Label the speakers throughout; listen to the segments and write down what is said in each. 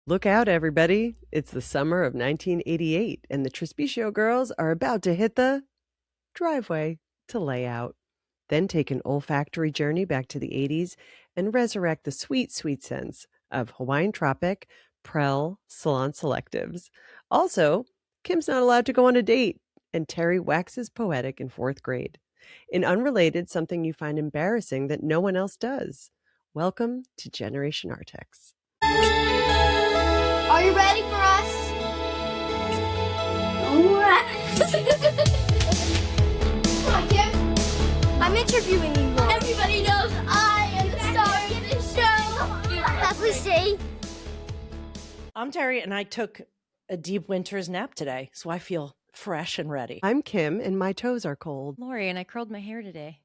Speaker 1: Look out, everybody. It's the summer of 1988, and the Trespicio girls are about to hit the driveway to lay out. Then take an olfactory journey back to the 80s and resurrect the sweet, sweet scents of Hawaiian Tropic, Prell, Salon Selectives. Also, Kim's not allowed to go on a date, and Terri waxes poetic in fourth grade. In Unrelated, something you find embarrassing that no one else does. Welcome to Generation Artax.
Speaker 2: Are you ready for us? Come on, Kim. I'm interviewing you. Everybody knows I am the star of this show. Have we see?
Speaker 3: I'm Terri, and I took a deep winter's nap today, so I feel fresh and ready.
Speaker 1: I'm Kim, and my toes are cold.
Speaker 4: Lori, and I curled my hair today.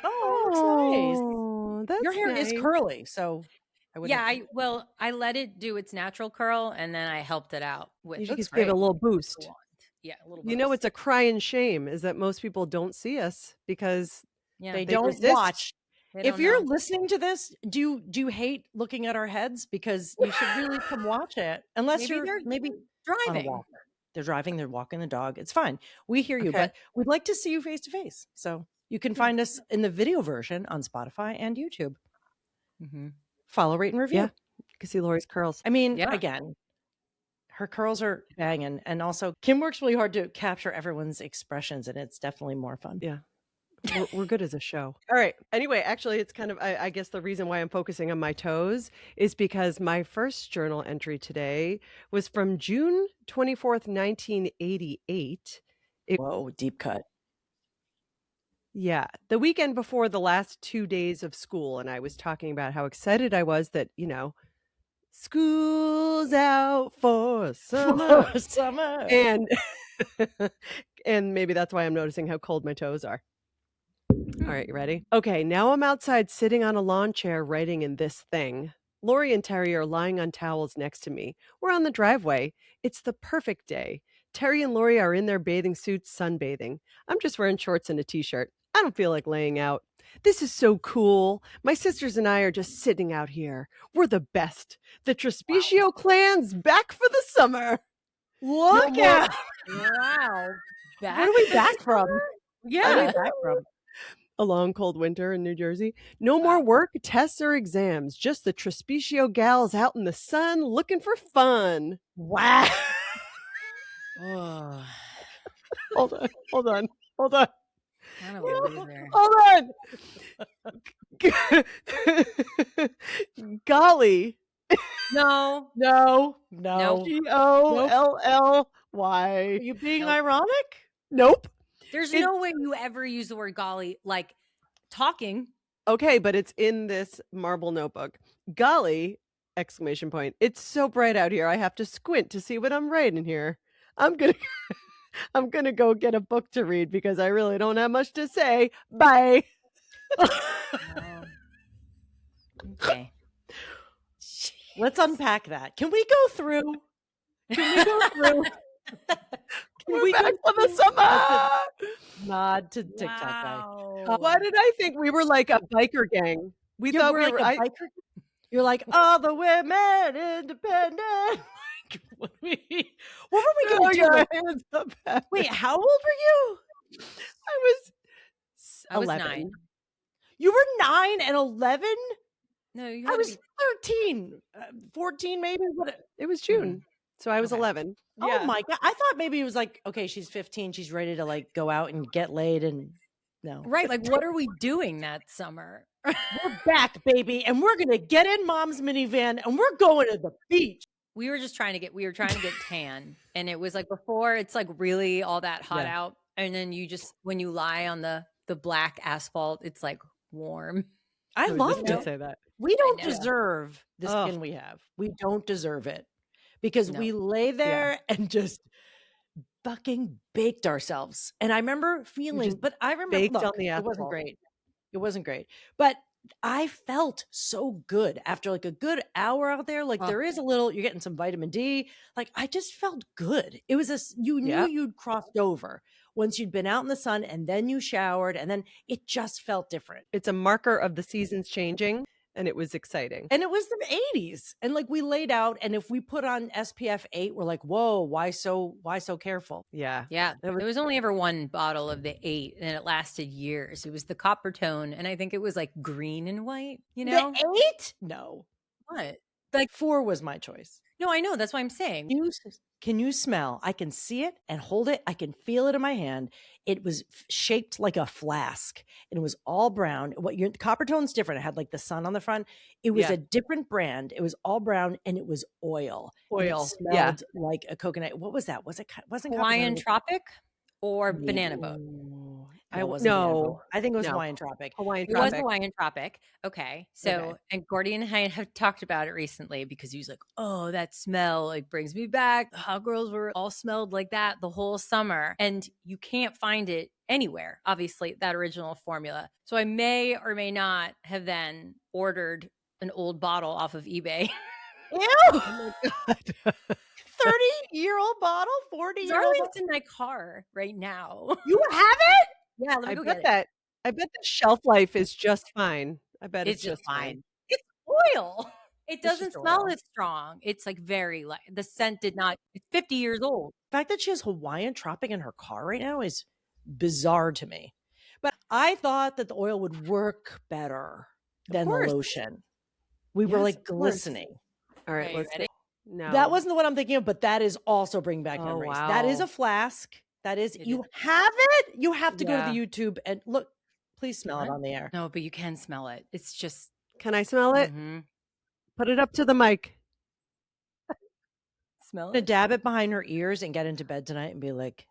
Speaker 3: Oh, that's nice.
Speaker 1: That's
Speaker 3: Your hair
Speaker 1: nice.
Speaker 3: is curly, so I wouldn't.
Speaker 4: I let it do its natural curl, and then I helped it out with.
Speaker 1: You just gave it a little boost.
Speaker 4: blonde. Yeah, a little.
Speaker 1: You know,
Speaker 4: boost.
Speaker 1: it's a crying shame is that most people don't see us because
Speaker 4: yeah.
Speaker 3: They
Speaker 1: they
Speaker 3: don't
Speaker 1: resist.
Speaker 3: watch.
Speaker 4: They
Speaker 3: If
Speaker 4: don't
Speaker 3: you're
Speaker 4: know.
Speaker 3: listening to this, do you hate looking at our heads? Because you should really come watch it. Unless
Speaker 4: Maybe
Speaker 3: you're
Speaker 4: they're
Speaker 3: maybe on a
Speaker 4: driving.
Speaker 3: walker. They're driving, they're walking the dog. It's fine. We hear you,
Speaker 1: Okay.
Speaker 3: but we'd like to see you face to face. So you can find us in the video version on Spotify and YouTube.
Speaker 4: Mm-hmm.
Speaker 3: Follow, rate, and review.
Speaker 1: Yeah. You can see Lori's curls.
Speaker 3: I mean,
Speaker 4: Yeah.
Speaker 3: again, her curls are banging. And also, Kim works really hard to capture everyone's expressions, and it's definitely more fun.
Speaker 1: Yeah. We're good as a show. All right. Anyway, actually, it's kind of, I guess the reason why I'm focusing on my toes is because my first journal entry today was from June 24th, 1988.
Speaker 3: Whoa, deep cut.
Speaker 1: Yeah, the weekend before the last 2 days of school, and I was talking about how excited I was that, school's out for summer.
Speaker 3: Summer.
Speaker 1: And and maybe that's why I'm noticing how cold my toes are. All right, you ready? Okay, now I'm outside sitting on a lawn chair writing in this thing. Lori and Terri are lying on towels next to me. We're on the driveway. It's the perfect day. Terri and Lori are in their bathing suits sunbathing. I'm just wearing shorts and a t-shirt. I don't feel like laying out. This is so cool. My sisters and I are just sitting out here. We're the best. The Trespicio clan's back for the summer.
Speaker 3: Look
Speaker 1: more-
Speaker 3: at
Speaker 4: Wow.
Speaker 3: where are we back from?
Speaker 4: Yeah.
Speaker 3: Where are we back from?
Speaker 1: A long cold winter in New Jersey. No more work, tests, or exams. Just the Trespicio gals out in the sun looking for fun.
Speaker 3: Wow. Oh.
Speaker 1: Hold on.
Speaker 4: Kind of a loser.
Speaker 1: Hold on. Golly.
Speaker 4: No.
Speaker 3: No.
Speaker 4: Nope.
Speaker 1: Golly.
Speaker 3: Are you being
Speaker 4: Nope.
Speaker 3: ironic?
Speaker 1: Nope.
Speaker 4: There's
Speaker 1: It-
Speaker 4: no way you ever use the word golly like talking.
Speaker 1: Okay, but it's in this marble notebook. Golly, exclamation point. It's so bright out here. I have to squint to see what I'm writing here. I'm gonna go get a book to read because I really don't have much to say. Bye.
Speaker 4: Okay.
Speaker 3: Let's unpack that. Can we go through?
Speaker 1: We're back for the summer.
Speaker 3: Nod to TikTok guy.
Speaker 4: Wow.
Speaker 1: Why did I think we were like a biker gang? We
Speaker 3: You
Speaker 1: thought
Speaker 3: were
Speaker 1: we
Speaker 3: like
Speaker 1: were.
Speaker 3: a biker. You're like, all the women independent. Like, what were we
Speaker 1: Throw
Speaker 3: going to do?
Speaker 1: your hands up.
Speaker 3: Wait, how old were you?
Speaker 1: I was 11.
Speaker 4: 9.
Speaker 3: You were 9 and 11?
Speaker 4: No, you
Speaker 3: I
Speaker 4: had to
Speaker 3: was
Speaker 4: be
Speaker 3: 13, 14 maybe. What?
Speaker 1: It was June, so I was
Speaker 4: Okay.
Speaker 1: 11.
Speaker 3: Oh my God. I thought maybe it was like, okay, she's 15. She's ready to like go out and get laid and no.
Speaker 4: right. Like, what are we doing that summer?
Speaker 3: We're back, baby. And we're going to get in mom's minivan and we're going to the beach.
Speaker 4: We were trying to get tan, and it was like before it's like really all that hot
Speaker 1: Yeah.
Speaker 4: out, and then you just when you lie on the black asphalt, it's like warm.
Speaker 3: I
Speaker 1: was
Speaker 3: loved
Speaker 1: just gonna
Speaker 3: it.
Speaker 1: say that.
Speaker 3: We don't
Speaker 4: know.
Speaker 3: deserve the
Speaker 1: Ugh.
Speaker 3: skin we have. We don't deserve it because
Speaker 4: No.
Speaker 3: we lay there and just fucking baked ourselves. And I remember feeling,
Speaker 1: just
Speaker 3: but I remember,
Speaker 1: baked on
Speaker 3: look,
Speaker 1: the
Speaker 3: it wasn't
Speaker 1: asphalt.
Speaker 3: great. It wasn't great. But I felt so good after like a good hour out there. Like
Speaker 4: Oh.
Speaker 3: there is a little, you're getting some vitamin D. Like I just felt good. It was you knew
Speaker 1: Yeah.
Speaker 3: you'd crossed over once you'd been out in the sun and then you showered and then it just felt different.
Speaker 1: It's a marker of the seasons changing. and it was exciting.
Speaker 3: And it was the 80s. And like we laid out, and if we put on SPF 8, we're like, whoa, why so careful?
Speaker 1: Yeah.
Speaker 4: Yeah. There was only ever one bottle of the 8 and it lasted years. It was the copper tone. And I think it was like green and white, you know?
Speaker 3: The 8? No.
Speaker 4: What?
Speaker 3: Like 4 was my choice.
Speaker 4: No, I know. That's what I'm saying.
Speaker 3: Can you smell? I can see it and hold it. I can feel it in my hand. It was shaped like a flask, and it was all brown. The copper tone's different. It had like the sun on the front. It was a different brand. It was all brown, and it was oil. And it smelled like a coconut. What was that? Wasn't
Speaker 4: Hawaiian Tropic or Banana Boat?
Speaker 3: I wasn't.
Speaker 1: No,
Speaker 3: I think it was Hawaiian Tropic.
Speaker 4: It was Hawaiian Tropic. Okay. So, and Gordy and I have talked about it recently because he was like, oh, that smell like brings me back. The hot girls were all smelled like that the whole summer. And you can't find it anywhere, obviously, that original formula. So I may or may not have then ordered an old bottle off of eBay.
Speaker 3: Ew! Oh my God. 30-year-old bottle, 40-year-old.
Speaker 4: It's in my car right now.
Speaker 3: You have it?
Speaker 4: Yeah, let me go get
Speaker 1: it. I bet the shelf life is just fine. I bet it's just fine.
Speaker 4: It's oil. It doesn't smell as strong. It's like very light. The scent did not. It's 50 years old.
Speaker 3: The fact that she has Hawaiian Tropic in her car right now is bizarre to me. But I thought that the oil would work better than the lotion. We were like glistening.
Speaker 1: All right, let's
Speaker 4: ready?
Speaker 1: No,
Speaker 3: that wasn't the one I'm thinking of, but that is also Bring Back Memories.
Speaker 1: Wow.
Speaker 3: That is a flask. That is, you have it. You have to go to the YouTube and look. Please smell it on the air.
Speaker 4: No, but you can smell it. It's just.
Speaker 1: Can I smell it?
Speaker 4: Mm-hmm.
Speaker 1: Put it up to the mic.
Speaker 4: Smell
Speaker 3: I'm gonna
Speaker 4: it.
Speaker 3: dab it behind her ears and get into bed tonight and be like,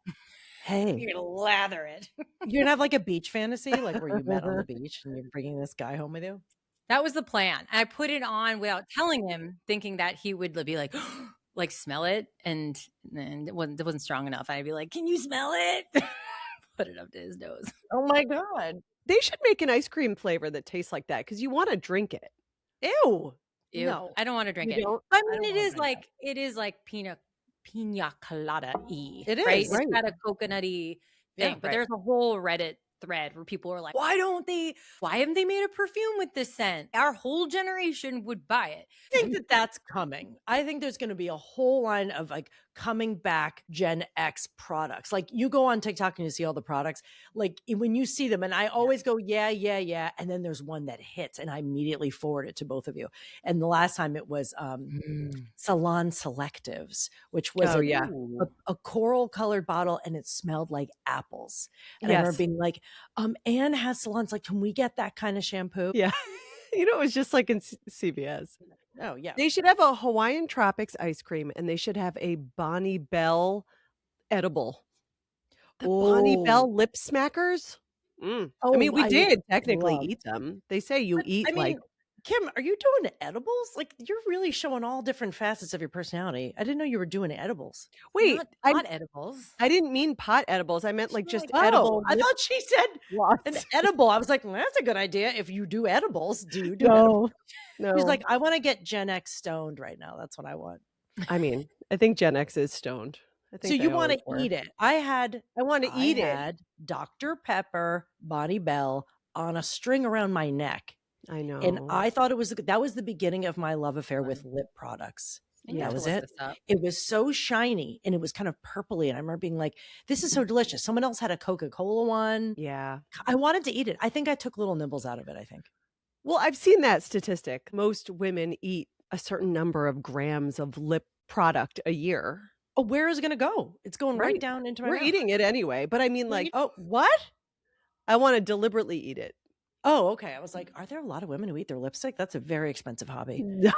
Speaker 3: hey.
Speaker 4: You're gonna lather it.
Speaker 3: You're gonna have like a beach fantasy, like where you met on the beach and you're bringing this guy home with you.
Speaker 4: That was the plan. I put it on without telling him, thinking that he would be like, like smell it, and it wasn't strong enough. I'd be like, "Can you smell it?" Put it up to his nose.
Speaker 3: Oh my God!
Speaker 1: They should make an ice cream flavor that tastes like that because you want to drink it.
Speaker 3: Ew!
Speaker 4: No, I don't want to drink
Speaker 1: You
Speaker 4: it.
Speaker 1: don't?
Speaker 4: I mean, it is like pina colada-y.
Speaker 3: It is,
Speaker 4: right?
Speaker 3: right.
Speaker 4: It's got a coconutty thing, but there's a whole Reddit thread where people are like, why haven't they made a perfume with this scent? Our whole generation would buy it.
Speaker 3: I think that that's coming. I think there's going to be a whole line of like coming back Gen X products. Like you go on TikTok and you see all the products, like when you see them, and I always go, yeah. And then there's one that hits and I immediately forward it to both of you. And the last time it was Salon Selectives, which was a coral colored bottle and it smelled like apples. And I remember being like, Anne has salons. Like, can we get that kind of shampoo?
Speaker 1: Yeah. You know, it was just like in CVS.
Speaker 3: Oh, yeah.
Speaker 1: They should have a Hawaiian Tropics ice cream and they should have a Bonne Bell edible. The Bonne Bell lip smackers. I mean, we did technically eat them. They say you eat like.
Speaker 3: Kim, are you doing edibles? Like you're really showing all different facets of your personality. I didn't know you were doing edibles.
Speaker 4: Wait, pot edibles.
Speaker 1: I didn't mean pot edibles. I meant like just edible.
Speaker 3: I thought she said an edible. I was like, well, that's a good idea. If you do edibles, do you do edibles?
Speaker 1: No.
Speaker 3: She's like, I want to get Gen X stoned right now. That's what I want.
Speaker 1: I mean, I think Gen X is stoned. I think
Speaker 3: so you want to eat it. I
Speaker 1: want to eat it.
Speaker 3: Had Dr. Pepper, Bonne Bell on a string around my neck.
Speaker 1: I know.
Speaker 3: And I thought that was the beginning of my love affair with lip products.
Speaker 4: Yeah,
Speaker 3: that was it. It was so shiny and it was kind of purpley. And I remember being like, this is so delicious. Someone else had a Coca-Cola one.
Speaker 1: Yeah.
Speaker 3: I wanted to eat it. I think I took little nibbles out of it, I think.
Speaker 1: Well, I've seen that statistic. Most women eat a certain number of grams of lip product a year.
Speaker 3: Oh, where is it going to go? It's going right down into my mouth.
Speaker 1: We're eating it anyway. But I mean like, oh, what? I want to deliberately eat it.
Speaker 3: Oh, okay. I was like, are there a lot of women who eat their lipstick? That's a very expensive hobby.
Speaker 1: No.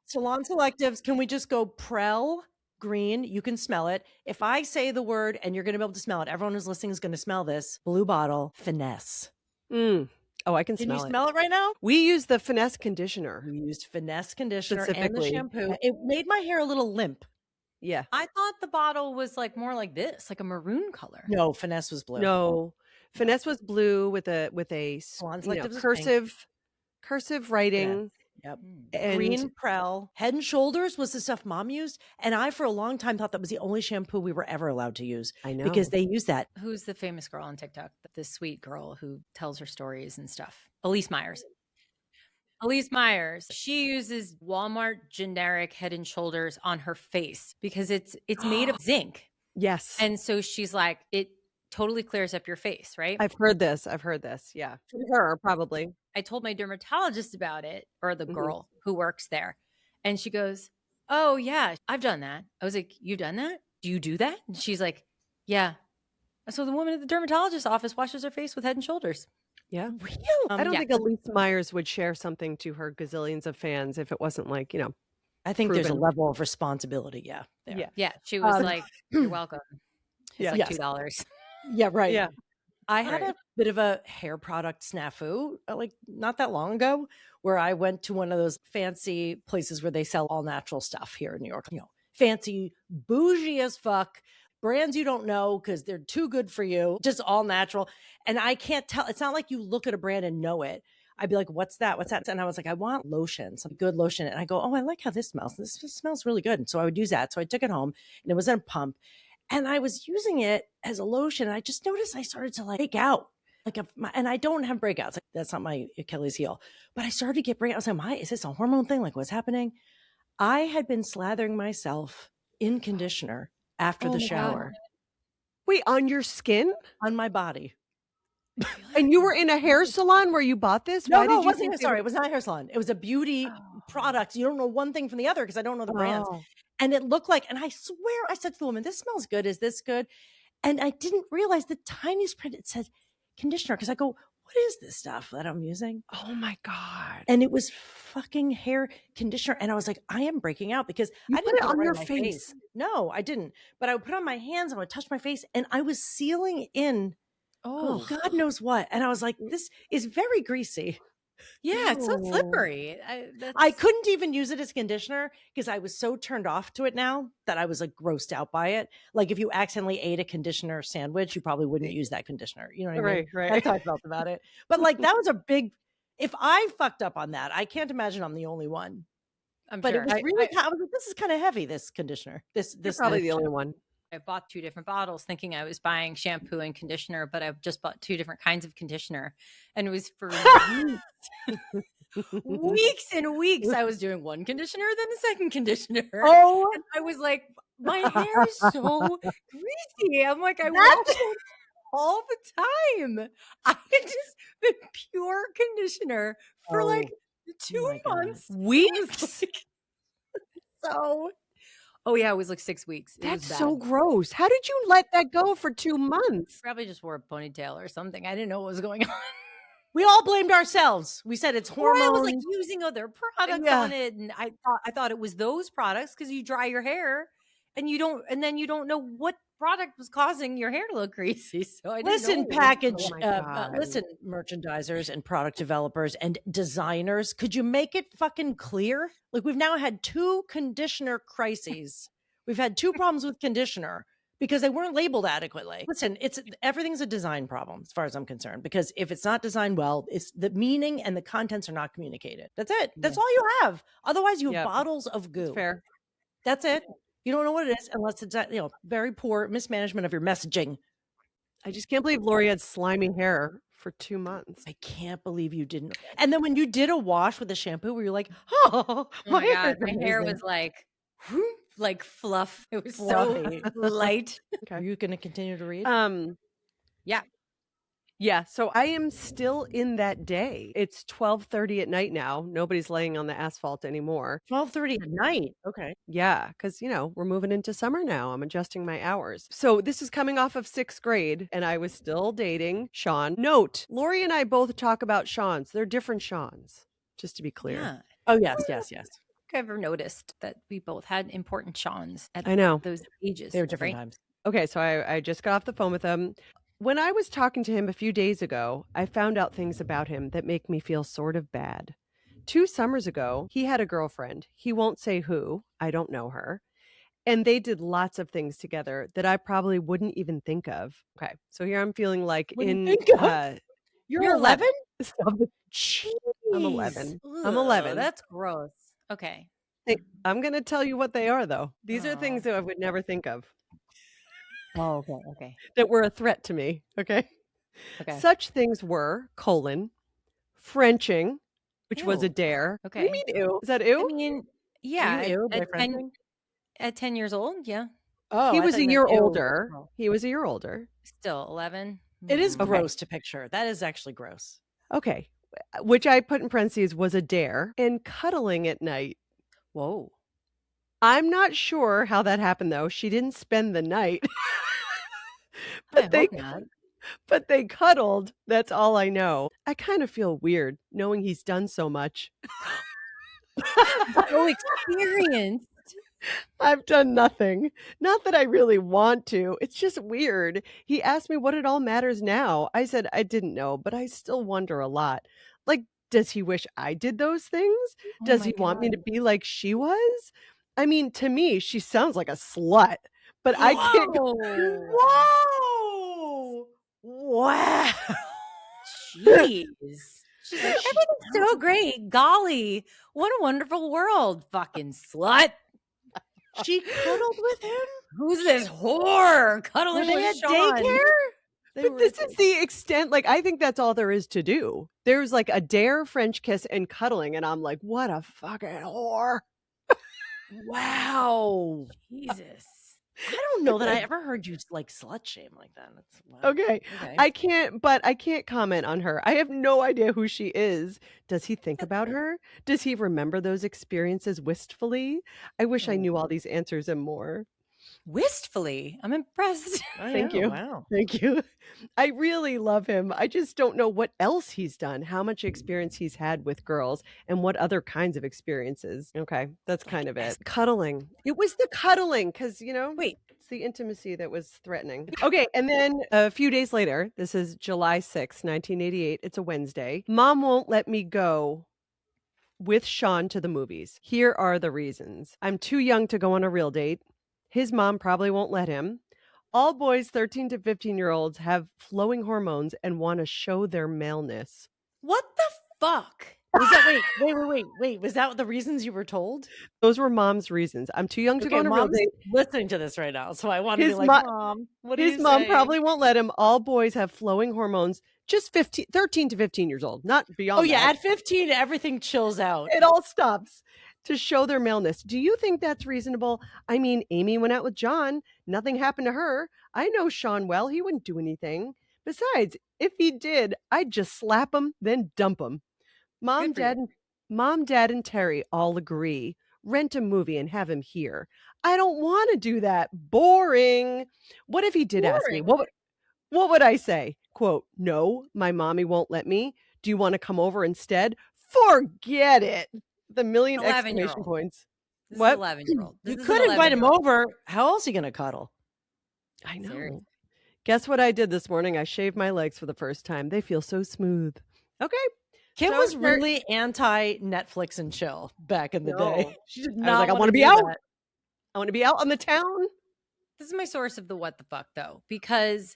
Speaker 3: Salon Selectives, can we just go Prell green? You can smell it. If I say the word and you're going to be able to smell it, everyone who's listening is going to smell this. Blue bottle, Finesse.
Speaker 1: Oh, I can smell it.
Speaker 3: Can you smell it right now?
Speaker 1: We use the Finesse conditioner.
Speaker 3: We used Finesse conditioner and the shampoo. It made my hair a little limp.
Speaker 1: Yeah.
Speaker 4: I thought the bottle was like more like this, like a maroon color.
Speaker 3: No, Finesse was blue.
Speaker 1: No. Finesse was blue with a cursive writing.
Speaker 3: Yep.
Speaker 1: And
Speaker 3: green Prell. Head and Shoulders was the stuff Mom used. And I, for a long time, thought that was the only shampoo we were ever allowed to use.
Speaker 1: I know.
Speaker 3: Because they use that.
Speaker 4: Who's the famous girl on TikTok? The sweet girl who tells her stories and stuff. Elise Myers. Elise Myers, she uses Walmart generic Head and Shoulders on her face because it's made of zinc.
Speaker 1: Yes.
Speaker 4: And so she's like, it totally clears up your face, right?
Speaker 1: I've heard this. Yeah. From her, probably.
Speaker 4: I told my dermatologist about it, or the girl who works there. And she goes, oh, yeah, I've done that. I was like, you've done that? Do you do that? And she's like, yeah. So the woman at the dermatologist's office washes her face with Head and Shoulders.
Speaker 1: Yeah.
Speaker 3: Really?
Speaker 1: I don't think Elise Myers would share something to her gazillions of fans if it wasn't like,
Speaker 3: I think there's a
Speaker 1: proven.
Speaker 3: level of responsibility. Yeah. There.
Speaker 4: Yeah. She was like, you're welcome. It's like
Speaker 3: Yes.
Speaker 4: $2.
Speaker 3: Yeah. Right.
Speaker 1: Yeah.
Speaker 3: I had a bit of a hair product snafu like not that long ago where I went to one of those fancy places where they sell all natural stuff here in New York. Fancy, bougie as fuck, brands you don't know because they're too good for you, just all natural. And I can't tell. It's not like you look at a brand and know it. I'd be like, what's that? What's that? And I was like, I want lotion, some good lotion. And I go, oh, I like how this smells. This smells really good. And so I would use that. So I took it home and it was in a pump. And I was using it as a lotion. And I just noticed I started to break out. And I don't have breakouts. Like, that's not my Achilles heel. But I started to get breakouts. I was like, is this a hormone thing? Like, what's happening? I had been slathering myself in conditioner after the shower.
Speaker 1: Wait, on your skin?
Speaker 3: On my body.
Speaker 1: And you were in a hair salon where you bought this?
Speaker 3: No,
Speaker 1: Why
Speaker 3: no,
Speaker 1: did you
Speaker 3: it wasn't. Sorry, it was not a hair salon. It was a beauty product. You don't know one thing from the other because I don't know the brands. And it looked like, and I swear I said to the woman, this smells good. Is this good? And I didn't realize the tiniest print, it said conditioner. Because I go, what is this stuff that I'm using?
Speaker 1: Oh my God.
Speaker 3: And it was fucking hair conditioner. And I was like, I am breaking out because
Speaker 1: You
Speaker 3: I
Speaker 1: put
Speaker 3: didn't
Speaker 1: it
Speaker 3: put
Speaker 1: on
Speaker 3: right
Speaker 1: your
Speaker 3: my
Speaker 1: face.
Speaker 3: No, I didn't. But I would put it on my hands, I would touch my face, and I was sealing in, God knows what. And I was like, this is very greasy.
Speaker 4: Yeah, it's so slippery.
Speaker 3: I couldn't even use it as conditioner because I was so turned off to it now that I was like grossed out by it. Like if you accidentally ate a conditioner sandwich, you probably wouldn't use that conditioner. You know what I mean?
Speaker 1: Right.
Speaker 3: That's how I felt about it. But like that was a big, if I fucked up on that, I can't imagine I'm the only one. But
Speaker 4: sure.
Speaker 3: it was really, I was like, this is kind of heavy, this conditioner. This
Speaker 1: probably the only one.
Speaker 4: I bought 2 different bottles thinking I was buying shampoo and conditioner, but I just bought 2 different kinds of conditioner. And it was for weeks and weeks. I was doing one conditioner, then a second conditioner.
Speaker 3: Oh,
Speaker 4: and I was like, my hair is so greasy. I'm like, I wash it all the time. I had just been pure conditioner for like 2 months.
Speaker 1: Weeks?
Speaker 3: So
Speaker 4: oh yeah, it was like 6 weeks.
Speaker 1: That's so gross. How did you let that go for 2 months?
Speaker 4: Probably just wore a ponytail or something. I didn't know what was going on.
Speaker 3: we all blamed ourselves. We said it's hormones.
Speaker 4: I was like using other products on it, and I thought it was those products because you dry your hair, and then you don't know what product was causing your hair to look greasy. So I didn't know.
Speaker 3: Listen, merchandisers and product developers and designers, could you make it fucking clear? Like we've now had 2 conditioner crises. We've had 2 problems with conditioner because they weren't labeled adequately. Listen, everything's a design problem as far as I'm concerned, because if it's not designed well, it's the meaning and the contents are not communicated. That's it. That's all you have. Otherwise you have bottles of goo.
Speaker 1: That's fair.
Speaker 3: That's it. You don't know what it is unless it's very poor mismanagement of your messaging.
Speaker 1: I just can't believe Lori had slimy hair for 2 months.
Speaker 3: I can't believe you didn't. And then when you did a wash with a shampoo, where you're like,
Speaker 4: oh my God, my hair was like fluff. It was fluffy. So light.
Speaker 3: Okay. Are you going to continue to read?
Speaker 1: Yeah. So I am still in that day. It's 12:30 at night now. Nobody's laying on the asphalt anymore.
Speaker 3: 12:30 at night. Okay.
Speaker 1: Yeah. Because, we're moving into summer now. I'm adjusting my hours. So this is coming off of 6th grade and I was still dating Sean. Note, Lori and I both talk about Sean's. They're different Sean's, just to be clear.
Speaker 4: Yeah.
Speaker 3: Oh, yes.
Speaker 4: I've ever noticed that we both had important Sean's at those ages.
Speaker 3: They were different times.
Speaker 1: Okay. So I just got off the phone with him. When I was talking to him a few days ago, I found out things about him that make me feel sort of bad. 2 summers ago, he had a girlfriend. He won't say who. I don't know her. And they did lots of things together that I probably wouldn't even think of. Okay. So here I'm feeling like
Speaker 3: You're 11?
Speaker 1: Jeez. I'm 11. I'm
Speaker 4: Ugh,
Speaker 1: 11.
Speaker 4: That's gross. Okay.
Speaker 1: I'm going to tell you what they are, though. These are things that I would never think of.
Speaker 4: Oh, okay.
Speaker 1: That were a threat to me. Okay. Such things were, Frenching, which was a
Speaker 4: Ew.
Speaker 1: dare. What do you
Speaker 4: Okay.
Speaker 1: mean ew? Is that
Speaker 4: I
Speaker 1: ew?
Speaker 4: mean, yeah,
Speaker 3: Are you ew by
Speaker 4: at
Speaker 3: Frenching?
Speaker 4: 10 years old, yeah.
Speaker 3: Oh,
Speaker 1: He
Speaker 3: I
Speaker 1: was
Speaker 3: thought
Speaker 1: a
Speaker 3: you meant
Speaker 1: year
Speaker 3: ew.
Speaker 1: older.
Speaker 3: Oh.
Speaker 1: He was a year older.
Speaker 4: Still 11.
Speaker 3: It is
Speaker 1: Okay.
Speaker 3: gross to picture. That is actually gross.
Speaker 1: Okay. Which I put in parentheses was a dare. And cuddling at night.
Speaker 3: Whoa.
Speaker 1: I'm not sure how that happened, though. She didn't spend the night.
Speaker 3: I
Speaker 1: But
Speaker 3: hope not.
Speaker 1: but they cuddled. That's all I know. I kind of feel weird knowing he's done so much.
Speaker 4: So experienced.
Speaker 1: I've done nothing. Not that I really want to. It's just weird. He asked me what it all matters now. I said I didn't know, but I still wonder a lot. Like, does he wish I did those things?
Speaker 4: Oh
Speaker 1: Does
Speaker 4: my
Speaker 1: he want me
Speaker 4: God.
Speaker 1: to be like she was? I mean, to me, she sounds like a slut, but I can't go.
Speaker 3: Whoa. Wow.
Speaker 4: Jeez. She's like, everything's so great. Golly, what a wonderful world. Fucking slut.
Speaker 3: She cuddled with him?
Speaker 4: Who's this whore
Speaker 3: Were
Speaker 4: cuddling
Speaker 3: they
Speaker 4: with
Speaker 3: at
Speaker 4: Sean?
Speaker 3: daycare? They
Speaker 1: But
Speaker 3: were
Speaker 1: this
Speaker 3: at
Speaker 1: is the extent, like, I think that's all there is to do. There's like a dare, French kiss, and cuddling, and I'm like, what a fucking whore.
Speaker 3: Wow.
Speaker 4: Jesus.
Speaker 3: I don't know that I ever heard you like slut shame like that. That's wow.
Speaker 1: Okay. I can't comment on her. I have no idea who she is. Does he think about her? Does he remember those experiences wistfully? I wish I knew all these answers and more.
Speaker 4: Wistfully. I'm impressed.
Speaker 1: Thank you.
Speaker 3: Wow.
Speaker 1: Thank you. I really love him. I just don't know what else he's done, how much experience he's had with girls, and what other kinds of experiences. Okay, that's kind of it. Cuddling. It was the cuddling because,
Speaker 3: Wait.
Speaker 1: it's the intimacy that was threatening. Okay, and then a few days later, this is July 6th, 1988. It's a Wednesday. Mom won't let me go with Sean to the movies. Here are the reasons. I'm too young to go on a real date. His mom probably won't let him. All boys 13 to 15-year-olds have flowing hormones and want to show their maleness.
Speaker 3: What the fuck? Was that wait. Was that the reasons you were told?
Speaker 1: Those were mom's reasons. I'm too young to go on a real
Speaker 3: Mom's
Speaker 1: date.
Speaker 3: listening to this right now, so I want to
Speaker 1: His
Speaker 3: be like,
Speaker 1: mo-
Speaker 3: Mom, what do
Speaker 1: His
Speaker 3: you
Speaker 1: mom
Speaker 3: say?
Speaker 1: probably won't let him. All boys have flowing hormones. Just 13 to 15 years old, not beyond
Speaker 3: Oh yeah,
Speaker 1: that.
Speaker 3: at 15, everything chills out.
Speaker 1: It all stops to show their maleness. Do you think that's reasonable? I mean, Amy went out with John. Nothing happened to her. I know Sean well. He wouldn't do anything. Besides, if he did, I'd just slap him, then dump him. Mom, Dad, and Terri all agree. Rent a movie and have him here. I don't want to do that. Boring. What if he did ask me? What would I say? Quote, no, my mommy won't let me. Do you want to come over instead? Forget it. The million exclamation points.
Speaker 4: This
Speaker 1: What?
Speaker 4: is 11-year-old.
Speaker 3: You could invite him over. How else are you gonna cuddle?
Speaker 1: I know.
Speaker 4: Seriously.
Speaker 1: Guess what I did this morning? I shaved my legs for the first time. They feel so smooth. Okay.
Speaker 3: Kim
Speaker 1: So
Speaker 3: was
Speaker 1: Ter-
Speaker 3: really anti Netflix and chill back in the day.
Speaker 1: No.
Speaker 3: She did
Speaker 1: I was
Speaker 3: not
Speaker 1: like, I
Speaker 3: want
Speaker 1: want
Speaker 3: to
Speaker 1: to be
Speaker 3: do
Speaker 1: out.
Speaker 3: that.
Speaker 1: I want to be out on the town.
Speaker 4: This is my source of the what the fuck though, because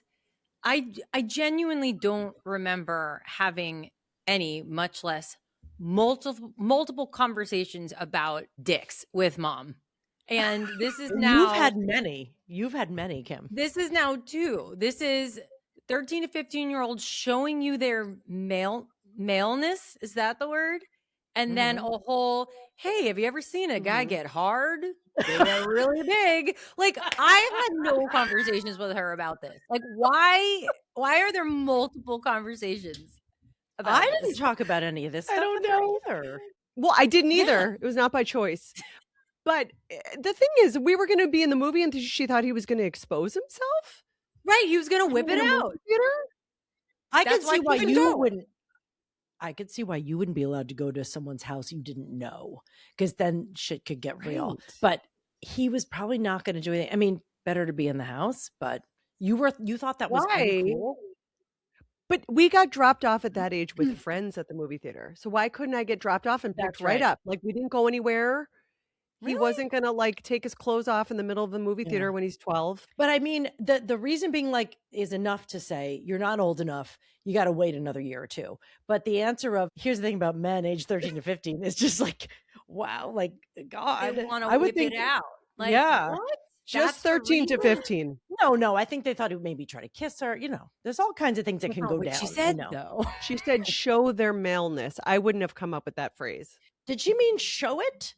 Speaker 4: I genuinely don't remember having any, much less multiple conversations about dicks with mom. And this is now
Speaker 3: You've had many, Kim.
Speaker 4: This is now 2. This is 13 to 15-year-olds showing you their maleness. Is that the word? And then a whole, hey, have you ever seen a guy get hard? They get really big. Like, I had no conversations with her about this. Like, why are there multiple conversations about
Speaker 3: I
Speaker 4: this?
Speaker 3: didn't talk about any of this stuff.
Speaker 1: I don't
Speaker 3: with her
Speaker 1: know.
Speaker 3: either.
Speaker 1: Well, I didn't either. It was not by choice. But the thing is, we were going to be in the movie and she thought he was going to expose himself.
Speaker 4: Right, he was going to whip it out.
Speaker 3: I could
Speaker 4: That's why
Speaker 3: see why
Speaker 4: you
Speaker 3: you
Speaker 4: don't.
Speaker 3: wouldn't. I could see why you wouldn't be allowed to go to someone's house you didn't know, because then shit could get real.
Speaker 1: Right.
Speaker 3: But he was probably not going to do anything. I mean, better to be in the house, but you thought that was
Speaker 1: Why?
Speaker 3: cool.
Speaker 1: But we got dropped off at that age with friends at the movie theater. So why couldn't I get dropped off and picked
Speaker 3: That's
Speaker 1: right
Speaker 3: right.
Speaker 1: up? Like, we didn't go anywhere. He
Speaker 3: Really?
Speaker 1: wasn't going to like take his clothes off in the middle of the movie theater when he's 12.
Speaker 3: But I mean, the reason being like is enough to say you're not old enough. You got to wait another year or two. But the answer of here's the thing about men age 13 to 15 is just like, wow, like God.
Speaker 4: They want
Speaker 3: I
Speaker 4: to
Speaker 3: would
Speaker 4: whip
Speaker 3: think
Speaker 4: it out. Like,
Speaker 3: yeah.
Speaker 4: what?
Speaker 1: Just
Speaker 4: That's the
Speaker 1: 13 to
Speaker 4: reason?
Speaker 1: 15.
Speaker 3: No, I think they thought he would maybe try to kiss her. There's all kinds of things that
Speaker 4: That's
Speaker 3: can
Speaker 4: not
Speaker 3: go
Speaker 4: what
Speaker 3: down.
Speaker 4: she
Speaker 3: I
Speaker 4: said,
Speaker 3: know.
Speaker 4: though.
Speaker 1: She said show their maleness. I wouldn't have come up with that phrase.
Speaker 3: Did she mean show it?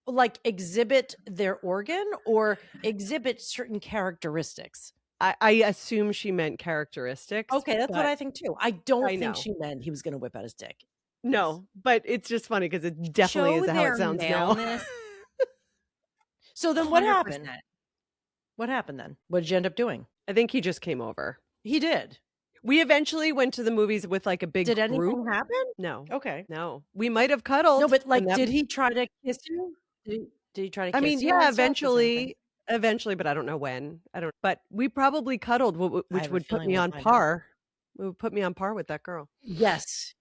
Speaker 3: Like exhibit their organ or exhibit certain characteristics?
Speaker 1: I assume she meant characteristics.
Speaker 3: Okay, that's what
Speaker 1: but
Speaker 3: I think too. I don't
Speaker 1: I
Speaker 3: think
Speaker 1: know.
Speaker 3: she meant he was going to whip out his dick.
Speaker 1: No, but it's just funny because it definitely
Speaker 4: Show
Speaker 1: is how
Speaker 4: their
Speaker 1: it sounds now.
Speaker 4: maleness.
Speaker 3: So then what happened?
Speaker 4: 100%.
Speaker 3: What happened then? What did you end up doing?
Speaker 1: I think he just came over.
Speaker 3: He did.
Speaker 1: We eventually went to the movies with like a big
Speaker 3: Did
Speaker 1: group.
Speaker 3: anything happen?
Speaker 1: No,
Speaker 3: Okay.
Speaker 1: no. We might have cuddled.
Speaker 3: No, but like,
Speaker 1: and that-
Speaker 3: did he try to kiss you? Did he try to kiss
Speaker 1: I mean,
Speaker 3: you?
Speaker 1: yeah,
Speaker 3: and stuff? Is there anything?
Speaker 1: eventually, but I don't know when. But we probably cuddled, which
Speaker 3: have a
Speaker 1: would put
Speaker 3: feeling
Speaker 1: me
Speaker 3: we'll
Speaker 1: on
Speaker 3: find out.
Speaker 1: par. It would put me on par with that girl.
Speaker 3: Yes.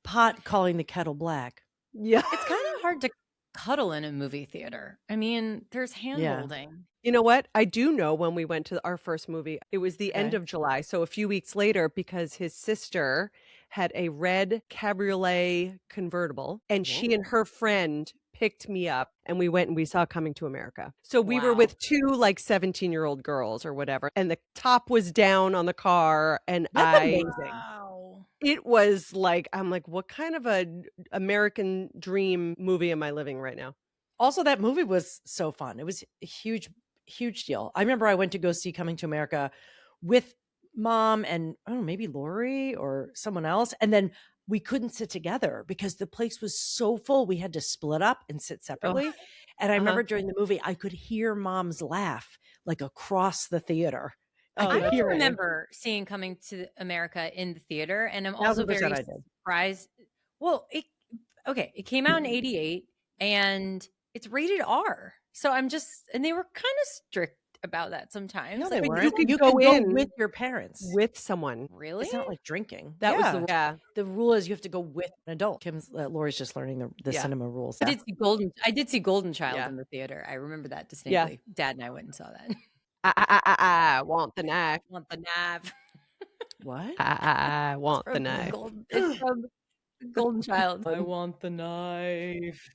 Speaker 3: Pot calling the kettle black.
Speaker 1: Yeah.
Speaker 4: It's kind of hard to cuddle in a movie theater. I mean, there's hand holding.
Speaker 1: You know what? I do know when we went to our first movie, it was the end
Speaker 3: Okay.
Speaker 1: of July. So a few weeks later, because his sister had a red cabriolet convertible and she and her friend picked me up and we went and we saw Coming to America. So we were
Speaker 4: Wow.
Speaker 1: with two like 17-year-old girls or whatever. And the top was down on the car. And
Speaker 3: That's amazing.
Speaker 4: Wow.
Speaker 1: it was like, I'm like, what kind of a American dream movie am I living right now?
Speaker 3: Also, that movie was so fun. It was a huge, huge deal. I remember I went to go see Coming to America with Mom and I don't know, maybe Lori or someone else. And then we couldn't sit together because the place was so full. We had to split up and sit separately. And I remember during the movie, I could hear Mom's laugh like across the theater.
Speaker 1: Oh,
Speaker 4: I
Speaker 1: that's
Speaker 4: don't
Speaker 1: funny.
Speaker 4: remember seeing Coming to America in the theater, and I'm also
Speaker 3: 1000%
Speaker 4: very
Speaker 3: I did.
Speaker 4: surprised. Well, it came out in '88, and it's rated R. So I'm just, and they were kind of strict about that sometimes.
Speaker 3: No,
Speaker 4: Like,
Speaker 3: they
Speaker 1: but
Speaker 3: weren't.
Speaker 1: you could
Speaker 3: You
Speaker 1: go
Speaker 3: could go
Speaker 1: in
Speaker 3: with your parents.
Speaker 1: with someone.
Speaker 4: really?
Speaker 3: It's not like drinking.
Speaker 1: That
Speaker 3: Yeah.
Speaker 1: was the
Speaker 3: The rule is you have to go with an adult. Lori's just learning the
Speaker 1: Yeah.
Speaker 3: cinema rules.
Speaker 4: I did see Golden Child
Speaker 1: Yeah.
Speaker 4: in the theater. I remember that distinctly. Dad and I went and saw that.
Speaker 1: I want the knife.
Speaker 4: Want the knife?
Speaker 3: What?
Speaker 1: I want the
Speaker 4: From
Speaker 1: knife.
Speaker 4: It's from Golden Child. I want the knife,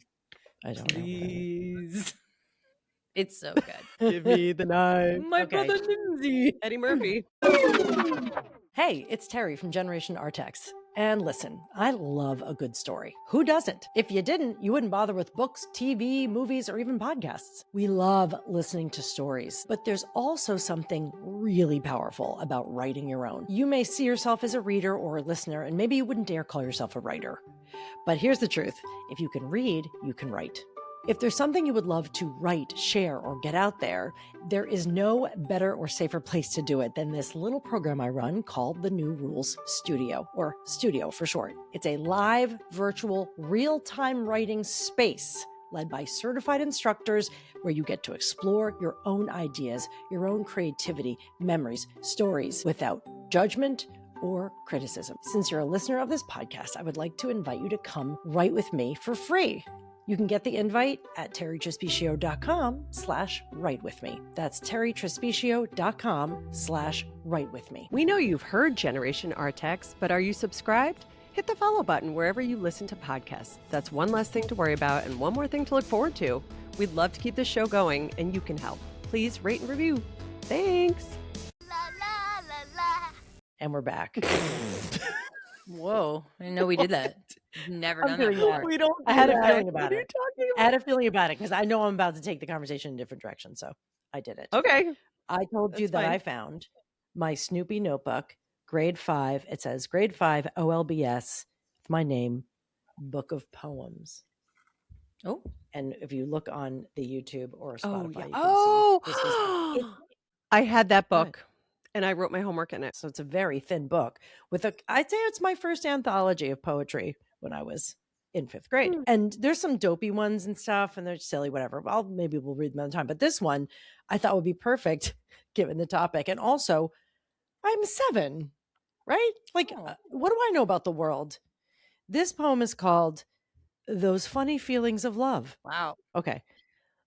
Speaker 3: I don't know.
Speaker 4: please. It's so good.
Speaker 1: Give me the knife.
Speaker 4: My
Speaker 3: Okay.
Speaker 4: brother Lindsay.
Speaker 1: Eddie Murphy.
Speaker 3: Hey, it's Terri from Generation Artax. And listen, I love a good story. Who doesn't? If you didn't, you wouldn't bother with books, TV, movies, or even podcasts. We love listening to stories, but there's also something really powerful about writing your own. You may see yourself as a reader or a listener, and maybe you wouldn't dare call yourself a writer. But here's the truth. If you can read, you can write. If there's something you would love to write, share, or get out there, there is no better or safer place to do it than this little program I run called the New Rules Studio, or Studio for short. It's a live, virtual, real-time writing space led by certified instructors where you get to explore your own ideas, your own creativity, memories, stories without judgment or criticism. Since you're a listener of this podcast, I would like to invite you to come write with me for free. You can get the invite at territrespicio.com/writewithme. That's territrespicio.com/writewithme.
Speaker 1: We know you've heard Generation Artax, but are you subscribed? Hit the follow button wherever you listen to podcasts. That's one less thing to worry about and one more thing to look forward to. We'd love to keep this show going, and you can help. Please rate and review. Thanks.
Speaker 2: La la la la.
Speaker 3: And we're back.
Speaker 4: Whoa. I didn't know we did that. Never
Speaker 3: I'm
Speaker 4: done that
Speaker 3: doing
Speaker 4: before.
Speaker 3: that.
Speaker 1: We don't.
Speaker 3: I had a
Speaker 1: do that.
Speaker 3: feeling about
Speaker 1: What are you
Speaker 3: it.
Speaker 1: talking
Speaker 3: I had a feeling about it because I know I'm about to take the conversation in a different direction. So I did it.
Speaker 1: about? Okay.
Speaker 3: I told you
Speaker 1: That's
Speaker 3: that
Speaker 1: fine.
Speaker 3: I found my Snoopy notebook, grade 5. It says grade 5 OLBS, with my name, Book of Poems.
Speaker 4: Oh,
Speaker 3: And if you look on the YouTube or
Speaker 1: Oh,
Speaker 3: Spotify,
Speaker 1: yeah.
Speaker 3: you can
Speaker 1: Oh,
Speaker 3: see this is
Speaker 1: I had that
Speaker 3: Good.
Speaker 1: book, and I wrote my homework in it.
Speaker 3: so it's a very thin book with I'd say it's my first anthology of poetry when I was in 5th grade. And there's some dopey ones and stuff, and they're silly, whatever. Well, maybe we'll read them another time. But this one I thought would be perfect given the topic. And also, I'm 7, right? Like,
Speaker 4: Oh.
Speaker 3: what do I know about the world? This poem is called Those Funny Feelings of Love.
Speaker 4: wow.
Speaker 3: Okay.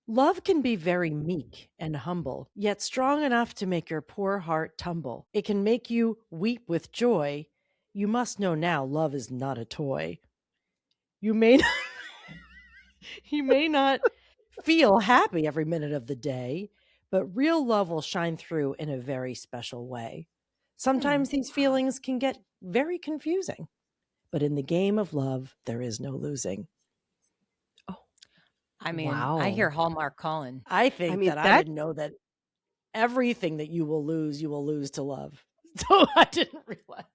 Speaker 3: Love can be very meek and humble, yet strong enough to make your poor heart tumble. It can make you weep with joy. You must know now love is not a toy. You may not feel happy every minute of the day, but real love will shine through in a very special way. Sometimes these feelings can get very confusing, but in the game of love, there is no losing.
Speaker 4: I mean,
Speaker 1: Wow.
Speaker 4: I hear Hallmark calling.
Speaker 3: I think
Speaker 1: mean,
Speaker 3: that I
Speaker 1: that-
Speaker 3: didn't know that everything that you will lose to love. So I didn't realize.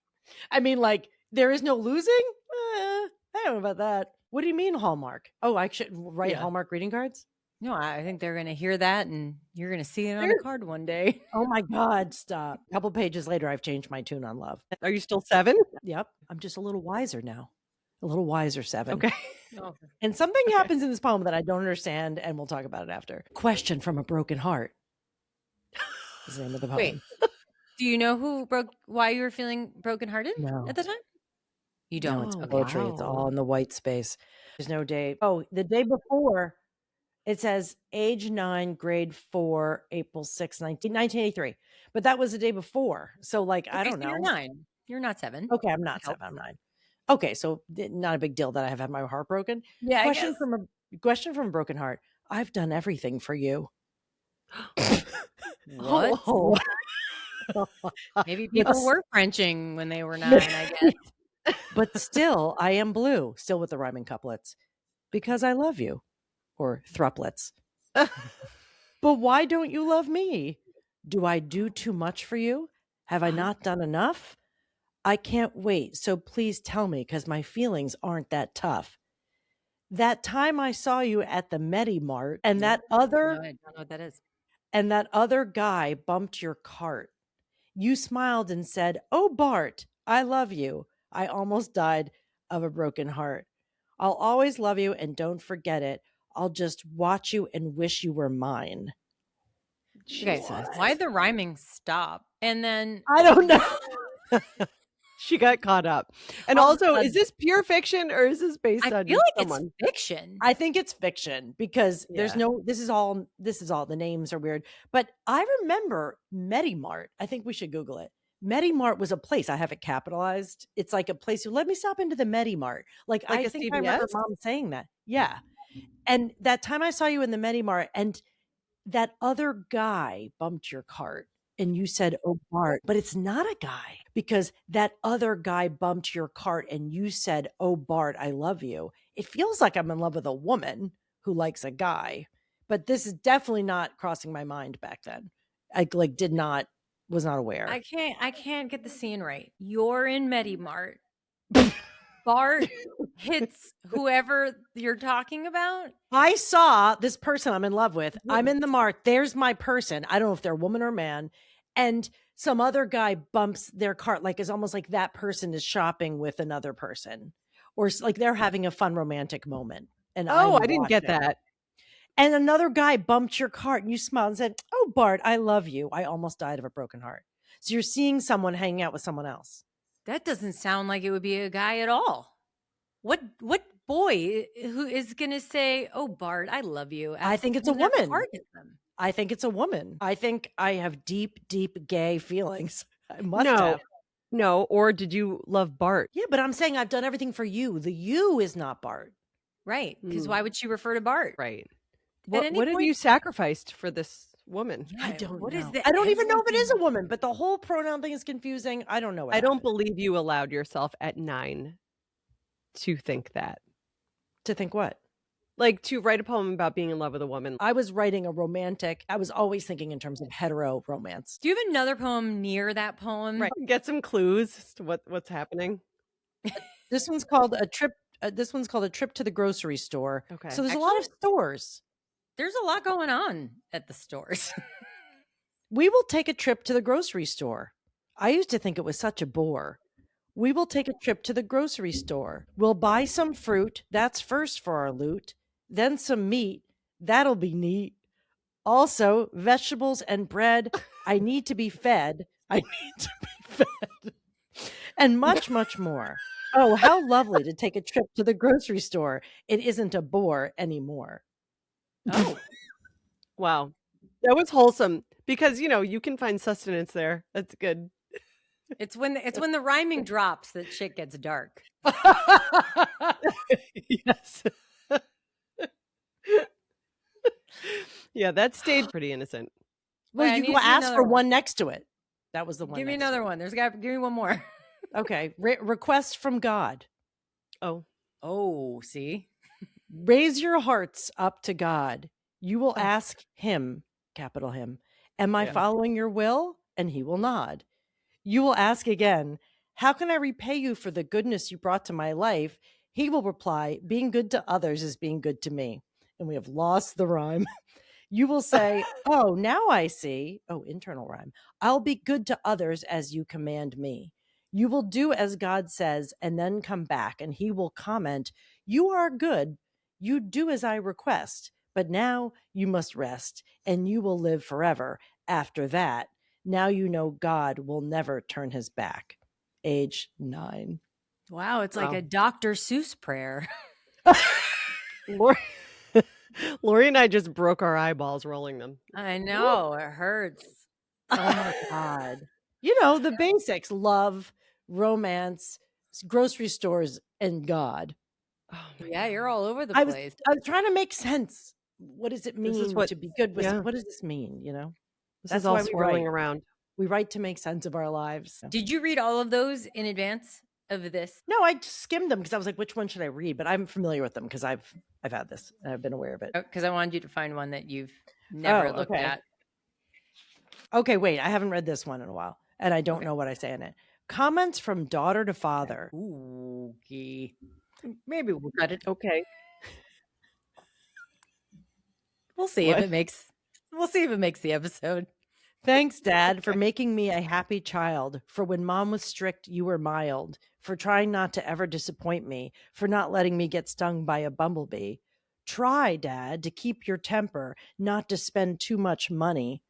Speaker 3: I mean, like, there is no losing? I don't know about that. What do you mean, Hallmark? Oh, I should write
Speaker 1: Yeah.
Speaker 3: Hallmark greeting cards?
Speaker 4: No, I think they're going to hear that and you're going to see it on a card one day.
Speaker 3: Oh my God, stop. A couple pages later, I've changed my tune on love.
Speaker 1: Are you still 7?
Speaker 3: Yep. I'm just a little wiser now. A little wiser, 7.
Speaker 1: Okay.
Speaker 3: And something happens in this poem that I don't understand, and we'll talk about it after. Question from a Broken Heart is the name of the poem.
Speaker 4: Wait, do you know why you were feeling brokenhearted
Speaker 3: No.
Speaker 4: at the time? You don't.
Speaker 3: It's
Speaker 1: Oh,
Speaker 4: Okay.
Speaker 3: poetry. It's all in the white space. There's no date. Oh, the day before, it says age 9, grade 4, April 6, 1983. But that was the day before. So, like, I
Speaker 4: Okay,
Speaker 3: don't
Speaker 4: so
Speaker 3: know.
Speaker 4: You're 9. You're not 7.
Speaker 3: Okay, I'm not
Speaker 4: Help.
Speaker 3: 7. I'm 9. Okay, so not a big deal that I have had my heart broken.
Speaker 4: Yeah.
Speaker 3: Question from a broken heart. I've done everything for you.
Speaker 4: What?
Speaker 3: Oh.
Speaker 4: Maybe people were Frenching when they were 9, I guess.
Speaker 3: But still, I am blue. Still with the rhyming couplets. Because I love you. Or thruplets. But why don't you love me? Do I do too much for you? Have I not done enough? I can't wait, so please tell me, because my feelings aren't that tough. That time I saw you at the Medi-Mart, and that
Speaker 4: No,
Speaker 3: other
Speaker 4: I don't know what that is.
Speaker 3: and that other guy bumped your cart. You smiled and said, "Oh, Bart, I love you." I almost died of a broken heart. I'll always love you, and don't forget it. I'll just watch you and wish you were mine.
Speaker 4: Okay, why'd the rhyming stop? And then
Speaker 3: I don't know.
Speaker 1: She got caught up. And
Speaker 4: All of a
Speaker 1: also,
Speaker 4: sudden-
Speaker 1: is this pure fiction or is this based
Speaker 4: I
Speaker 1: on
Speaker 4: feel like
Speaker 1: someone?
Speaker 4: it's fiction.
Speaker 3: I think it's fiction because there's
Speaker 1: Yeah.
Speaker 3: no, this is all, the names are weird. But I remember Medi-Mart. I think we should Google it. Medi-Mart was a place. I have it capitalized. It's like a place. Let me stop into the Medi-Mart. Like
Speaker 1: Like
Speaker 3: I
Speaker 1: a
Speaker 3: think I remember
Speaker 1: CVS?
Speaker 3: mom saying that. Yeah. And that time I saw you in the Medi-Mart and that other guy bumped your cart and you said, "Oh, Bart," but it's not a guy because that other guy bumped your cart and you said, "Oh, Bart, I love you." It feels like I'm in love with a woman who likes a guy, but this is definitely not crossing my mind back then. I was not aware.
Speaker 4: I can't get the scene right. You're in Medi-Mart. Bart hits whoever you're talking about.
Speaker 3: I saw this person I'm in love with. I'm in the mart. There's my person. I don't know if they're a woman or man. And some other guy bumps their cart, like it's almost like that person is shopping with another person, or like they're having a fun romantic moment. And
Speaker 1: Oh,
Speaker 3: I'm
Speaker 1: I didn't get
Speaker 3: watching.
Speaker 1: that.
Speaker 3: And another guy bumped your cart and you smiled and said, "Oh, Bart, I love you. I almost died of a broken heart." So you're seeing someone hanging out with someone else.
Speaker 4: That doesn't sound like it would be a guy at all. What boy who is going to say, "Oh, Bart, I love you"?
Speaker 3: I think it's a
Speaker 4: when that
Speaker 3: woman.
Speaker 4: card hits them?
Speaker 3: I think it's a woman. I think I have deep, deep gay feelings. I must
Speaker 1: No.
Speaker 3: have.
Speaker 1: No, or did you love Bart?
Speaker 3: Yeah, but I'm saying I've done everything for you. The you is not Bart.
Speaker 4: Right? Because
Speaker 1: Hmm.
Speaker 4: why would she refer to Bart?
Speaker 1: Right.
Speaker 4: At any
Speaker 1: What have
Speaker 4: point-
Speaker 1: you sacrificed for this woman?
Speaker 4: Yeah,
Speaker 3: I don't
Speaker 4: what
Speaker 3: know.
Speaker 4: is the
Speaker 3: I don't even know if it is a
Speaker 4: everything-
Speaker 3: woman, but the whole pronoun thing is confusing. I don't know what
Speaker 1: I don't
Speaker 3: happened.
Speaker 1: believe you allowed yourself at 9 to think that.
Speaker 3: To think what?
Speaker 1: Like to write a poem about being in love with a woman.
Speaker 3: I was writing a romantic. I was always thinking in terms of hetero romance.
Speaker 4: Do you have another poem near that poem?
Speaker 1: Right. Get some clues as to what's happening.
Speaker 3: This one's called a trip. This one's called a trip to the grocery store.
Speaker 1: Okay.
Speaker 3: So there's a lot of stores.
Speaker 4: There's a lot going on at the stores.
Speaker 3: We will take a trip to the grocery store. I used to think it was such a bore. We will take a trip to the grocery store. We'll buy some fruit. That's first for our loot. Then some meat. That'll be neat. Also, vegetables and bread. I need to be fed. I need to be fed. And much, much more. Oh, how lovely to take a trip to the grocery store. It isn't a bore anymore.
Speaker 4: Oh,
Speaker 1: Wow. That was wholesome because you can find sustenance there. That's good.
Speaker 4: it's when the rhyming drops that shit gets dark.
Speaker 1: Yes. Yeah, that stayed pretty innocent.
Speaker 3: Well,
Speaker 4: Wait, I
Speaker 3: you
Speaker 4: need
Speaker 3: can
Speaker 4: to see
Speaker 3: ask
Speaker 4: another
Speaker 3: for
Speaker 4: one.
Speaker 3: one next to it. That was the one.
Speaker 4: Give me
Speaker 3: next to
Speaker 4: another
Speaker 3: it.
Speaker 4: one. Give me one more.
Speaker 3: Okay. Request from God.
Speaker 1: Oh,
Speaker 4: Oh, see?
Speaker 3: Raise your hearts up to God. You will
Speaker 1: Oh.
Speaker 3: ask him, capital him, am I
Speaker 1: Yeah.
Speaker 3: following your will? And he will nod. You will ask again, how can I repay you for the goodness you brought to my life? He will reply, being good to others is being good to me. And we have lost the rhyme. You will say, oh, now I see. Oh, internal rhyme. I'll be good to others as you command me. You will do as God says and then come back and he will comment, you are good. You do as I request, but now you must rest and you will live forever. After that, now you know God will never turn his back. Age 9.
Speaker 4: Wow, it's like
Speaker 1: Wow.
Speaker 4: a Dr. Seuss prayer.
Speaker 1: Lori, Lori and I just broke our eyeballs rolling them.
Speaker 4: I know. It hurts.
Speaker 3: Oh my God. You know, the basics, love, romance, grocery stores, and God.
Speaker 1: Oh my
Speaker 4: Yeah, you're
Speaker 1: God.
Speaker 4: all over the
Speaker 3: I was
Speaker 4: place.
Speaker 3: trying to make sense. What does it
Speaker 1: This is
Speaker 3: mean
Speaker 1: what-
Speaker 3: to be good?
Speaker 1: yeah.
Speaker 3: What does this mean? You know,
Speaker 1: This
Speaker 3: That's
Speaker 1: is all
Speaker 3: why we
Speaker 1: swirling
Speaker 3: write.
Speaker 1: around.
Speaker 3: we write to make sense of our lives.
Speaker 4: Did you read all of those in advance of this?
Speaker 3: No, I skimmed them because I was like, which one should I read? But I'm familiar with them because I've had this and I've been aware of it.
Speaker 4: Because I wanted you to find one that you've never
Speaker 3: Oh,
Speaker 4: looked
Speaker 3: okay.
Speaker 4: at.
Speaker 3: Okay, wait, I haven't read this one in a while, and I don't
Speaker 4: Okay.
Speaker 3: know what I say in it. Comments from daughter to father.
Speaker 4: Ooh, maybe we'll cut it.
Speaker 1: Okay.
Speaker 4: We'll see
Speaker 1: What?
Speaker 4: if it makes. We'll see if it makes the episode.
Speaker 3: Thanks, Dad, for making me a happy child. For when Mom was strict, you were mild. For trying not to ever disappoint me. For not letting me get stung by a bumblebee. Try, Dad, to keep your temper, not to spend too much money.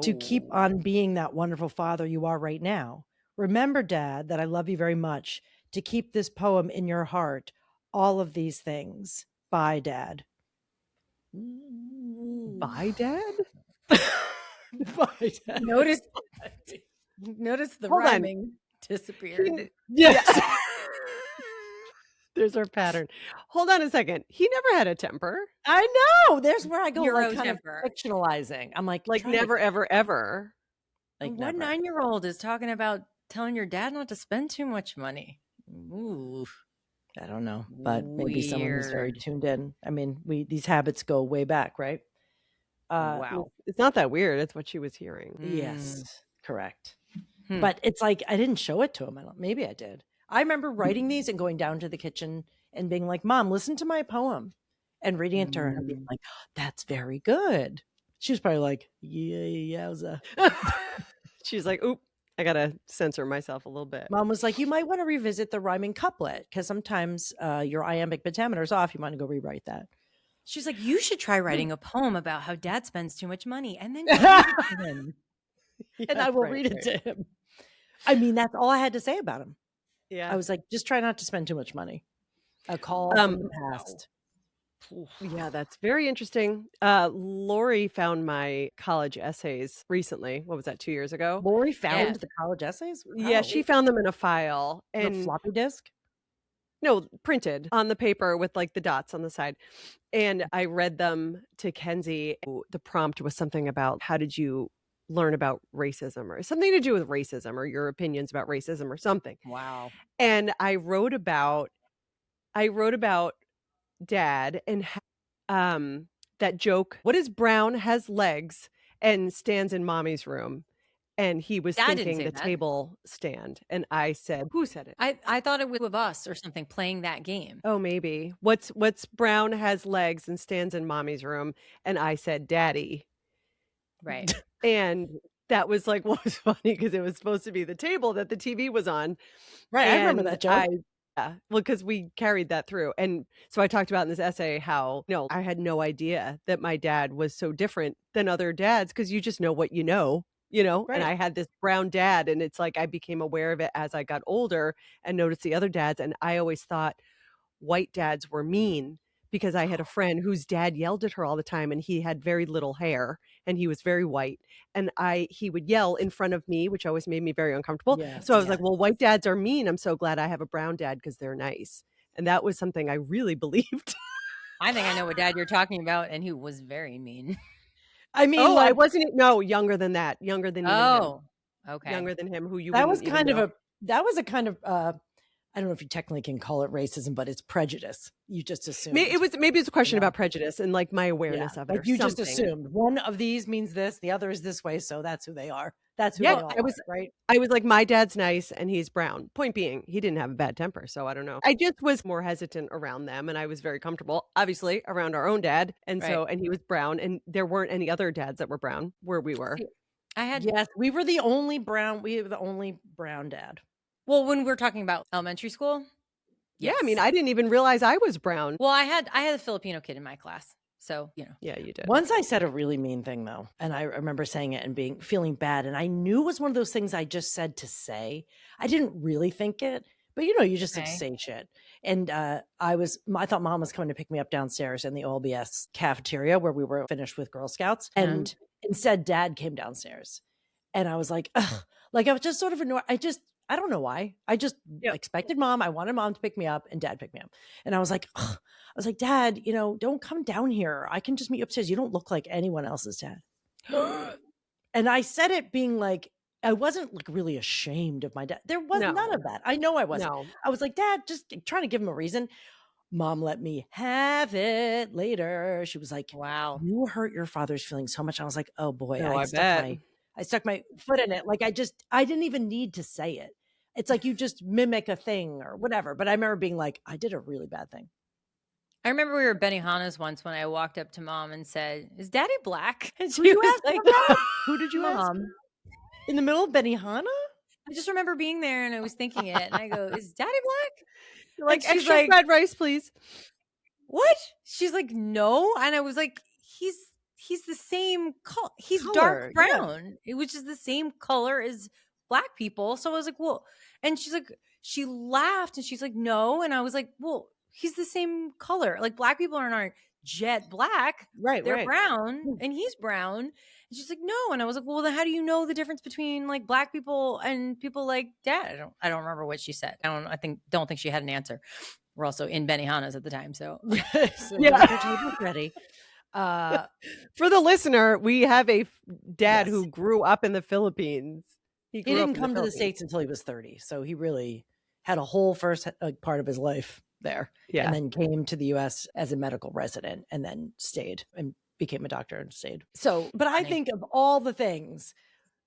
Speaker 3: To keep
Speaker 4: Oh.
Speaker 3: on being that wonderful father you are right now. Remember, Dad, that I love you very much. To keep this poem in your heart. All of these things. Bye, Dad.
Speaker 1: Bye, Dad?
Speaker 3: Bye, Dad.
Speaker 4: Notice the
Speaker 1: Hold on.
Speaker 4: rhyming disappeared.
Speaker 3: Yes.
Speaker 1: There's our pattern. Hold on a second. He never had a temper.
Speaker 3: I know. There's where I go,
Speaker 4: Euro
Speaker 3: like, kind
Speaker 4: temper.
Speaker 3: of fictionalizing. I'm like
Speaker 1: Like
Speaker 3: try to-
Speaker 1: never, ever, ever.
Speaker 3: like
Speaker 4: What
Speaker 3: never.
Speaker 4: 9-year-old is talking about telling your dad not to spend too much money? Ooh.
Speaker 3: I don't know, but maybe someone who's very
Speaker 4: Weird.
Speaker 3: tuned in. I mean, these habits go way back, right?
Speaker 4: Wow.
Speaker 1: It's not that weird. It's what she was hearing.
Speaker 3: Yes, correct.
Speaker 4: Hmm.
Speaker 3: But it's like I didn't show it to him. Maybe I did. I remember writing these and going down to the kitchen and being like, "Mom, listen to my poem," and reading it to her and being like, "That's very good." She was probably like, "Yeah, yowza."
Speaker 1: She's like, oop, I got to censor myself a little bit.
Speaker 3: Mom was like, "You might want to revisit the rhyming couplet because sometimes your iambic pentameter is off. You want to go rewrite that."
Speaker 4: She's like, you should try writing a poem about how dad spends too much money and then read it to him.
Speaker 3: And I will read it to him. I mean, that's all I had to say about him.
Speaker 1: Yeah.
Speaker 3: I was like, just try not to spend too much money. A call from the past.
Speaker 1: Yeah, that's very interesting. Lori found my college essays recently. What was that, 2 years ago?
Speaker 3: Lori found
Speaker 4: Yeah.
Speaker 3: the college essays?
Speaker 1: Yeah,
Speaker 3: Wow.
Speaker 1: she found them in a file.
Speaker 3: The
Speaker 1: And
Speaker 3: floppy disk?
Speaker 1: no, printed on the paper with like the dots on the side. And I read them to Kenzie. The prompt was something about how did you learn about racism or something to do with racism or your opinions about racism or something.
Speaker 4: Wow.
Speaker 1: And I wrote about dad and that joke, what is brown, has legs, and stands in mommy's room. And he was
Speaker 4: Dad didn't
Speaker 1: thinking
Speaker 4: say
Speaker 1: the
Speaker 4: that.
Speaker 1: table stand. And I said, who said it?
Speaker 4: I thought it was with us or something playing that game.
Speaker 1: Oh, maybe. What's brown, has legs, and stands in mommy's room? And I said, Daddy.
Speaker 4: Right.
Speaker 1: And that was like what was funny because it was supposed to be the table that the TV was on.
Speaker 3: Right. I remember
Speaker 1: And
Speaker 3: that joke.
Speaker 1: yeah, well, because we carried that through. And so I talked about in this essay how, I had no idea that my dad was so different than other dads because you just know what you know.
Speaker 3: Right.
Speaker 1: And I had this brown dad, and it's like I became aware of it as I got older and noticed the other dads. And I always thought white dads were mean because I had a friend whose dad yelled at her all the time, and he had very little hair and he was very white. And he would yell in front of me, which always made me very uncomfortable.
Speaker 3: Yes,
Speaker 1: So I was like, well, white dads are mean. I'm so glad I have a brown dad because they're nice. And that was something I really believed.
Speaker 4: I think I know what dad you're talking about, and who was very mean.
Speaker 3: I mean,
Speaker 1: Oh, I
Speaker 3: like,
Speaker 1: wasn't. No, younger than that. Younger than even him.
Speaker 4: Oh, okay.
Speaker 1: Younger than him, who you
Speaker 3: that
Speaker 1: wouldn't
Speaker 3: was
Speaker 1: even
Speaker 3: kind of
Speaker 1: know.
Speaker 3: that was a kind of I don't know if you technically can call it racism, but it's prejudice. You just assumed.
Speaker 1: Maybe it's a question
Speaker 3: Yeah.
Speaker 1: about prejudice and like my awareness of it.
Speaker 3: Like
Speaker 1: or
Speaker 3: you just
Speaker 1: something.
Speaker 3: assumed one of these means this, the other is this way, so that's who they are. That's who
Speaker 1: Yeah,
Speaker 3: they all
Speaker 1: I was
Speaker 3: are, right?
Speaker 1: I was like, my dad's nice and he's brown. Point being, he didn't have a bad temper, so I don't know. I just was more hesitant around them, and I was very comfortable, obviously, around our own dad, and so and he was brown, and there weren't any other dads that were brown where we were.
Speaker 3: Yes, we were the only brown. We were the only brown dad.
Speaker 4: Well, when we were talking about elementary school.
Speaker 1: Yeah, I mean, I didn't even realize I was brown.
Speaker 4: Well, I had a Filipino kid in my class. So,
Speaker 1: Yeah, you did.
Speaker 3: Once I said a really mean thing though, and I remember saying it and feeling bad, and I knew it was one of those things I just said to say. I didn't really think it, but you just like say shit. And I thought mom was coming to pick me up downstairs in the OLBS cafeteria where we were finished with Girl Scouts, and instead dad came downstairs, and I was like, ugh. Like I was just sort of annoyed. I don't know why. I just expected mom. I wanted mom to pick me up, and dad picked me up. And I was like, ugh. I was like, Dad, don't come down here. I can just meet you upstairs. You don't look like anyone else's dad. And I said it being like, I wasn't like really ashamed of my dad. There was none of that. I know I wasn't.
Speaker 1: No.
Speaker 3: I was like, Dad, just trying to give him a reason. Mom let me have it later. She was like,
Speaker 4: wow,
Speaker 3: you hurt your father's feelings so much. I was like, oh boy,
Speaker 1: Oh, I bet.
Speaker 3: I stuck my foot in it. Like I didn't even need to say it. It's like you just mimic a thing or whatever. But I remember being like, I did a really bad thing.
Speaker 4: I remember we were at Benihana's once when I walked up to mom and said, "Is Daddy black?" And she
Speaker 3: Who you
Speaker 4: was
Speaker 3: asked
Speaker 4: like,
Speaker 3: about? Who did you
Speaker 4: Mom.
Speaker 3: ask? In the middle of Benihana?
Speaker 4: I just remember being there and I was thinking it, and I go, "Is Daddy black?"
Speaker 1: You're like,
Speaker 4: And she's
Speaker 1: extra
Speaker 4: like,
Speaker 1: fried rice, please.
Speaker 4: What? She's like, "No," and I was like, "He's the same color. He's
Speaker 1: Color,
Speaker 4: dark brown, which is the same color as black people." So I was like, "Well," and she's like, she laughed and she's like, "No," and I was like, "Well, he's the same color. Like black people aren't jet black,
Speaker 3: Right?
Speaker 4: They're brown, and he's brown." And she's like, "No," and I was like, "Well, then how do you know the difference between like black people and people like Dad?" I don't remember what she said. Don't think she had an answer. We're also in Benihana's at the time, so
Speaker 3: Ready.
Speaker 1: For the listener, we have a dad who grew up in the Philippines.
Speaker 3: He didn't come to the States until he was 30, so he really had a whole first part of his life there.
Speaker 1: Yeah.
Speaker 3: And then came to the US as a medical resident and then stayed and became a doctor and stayed. So, but I think of all the things,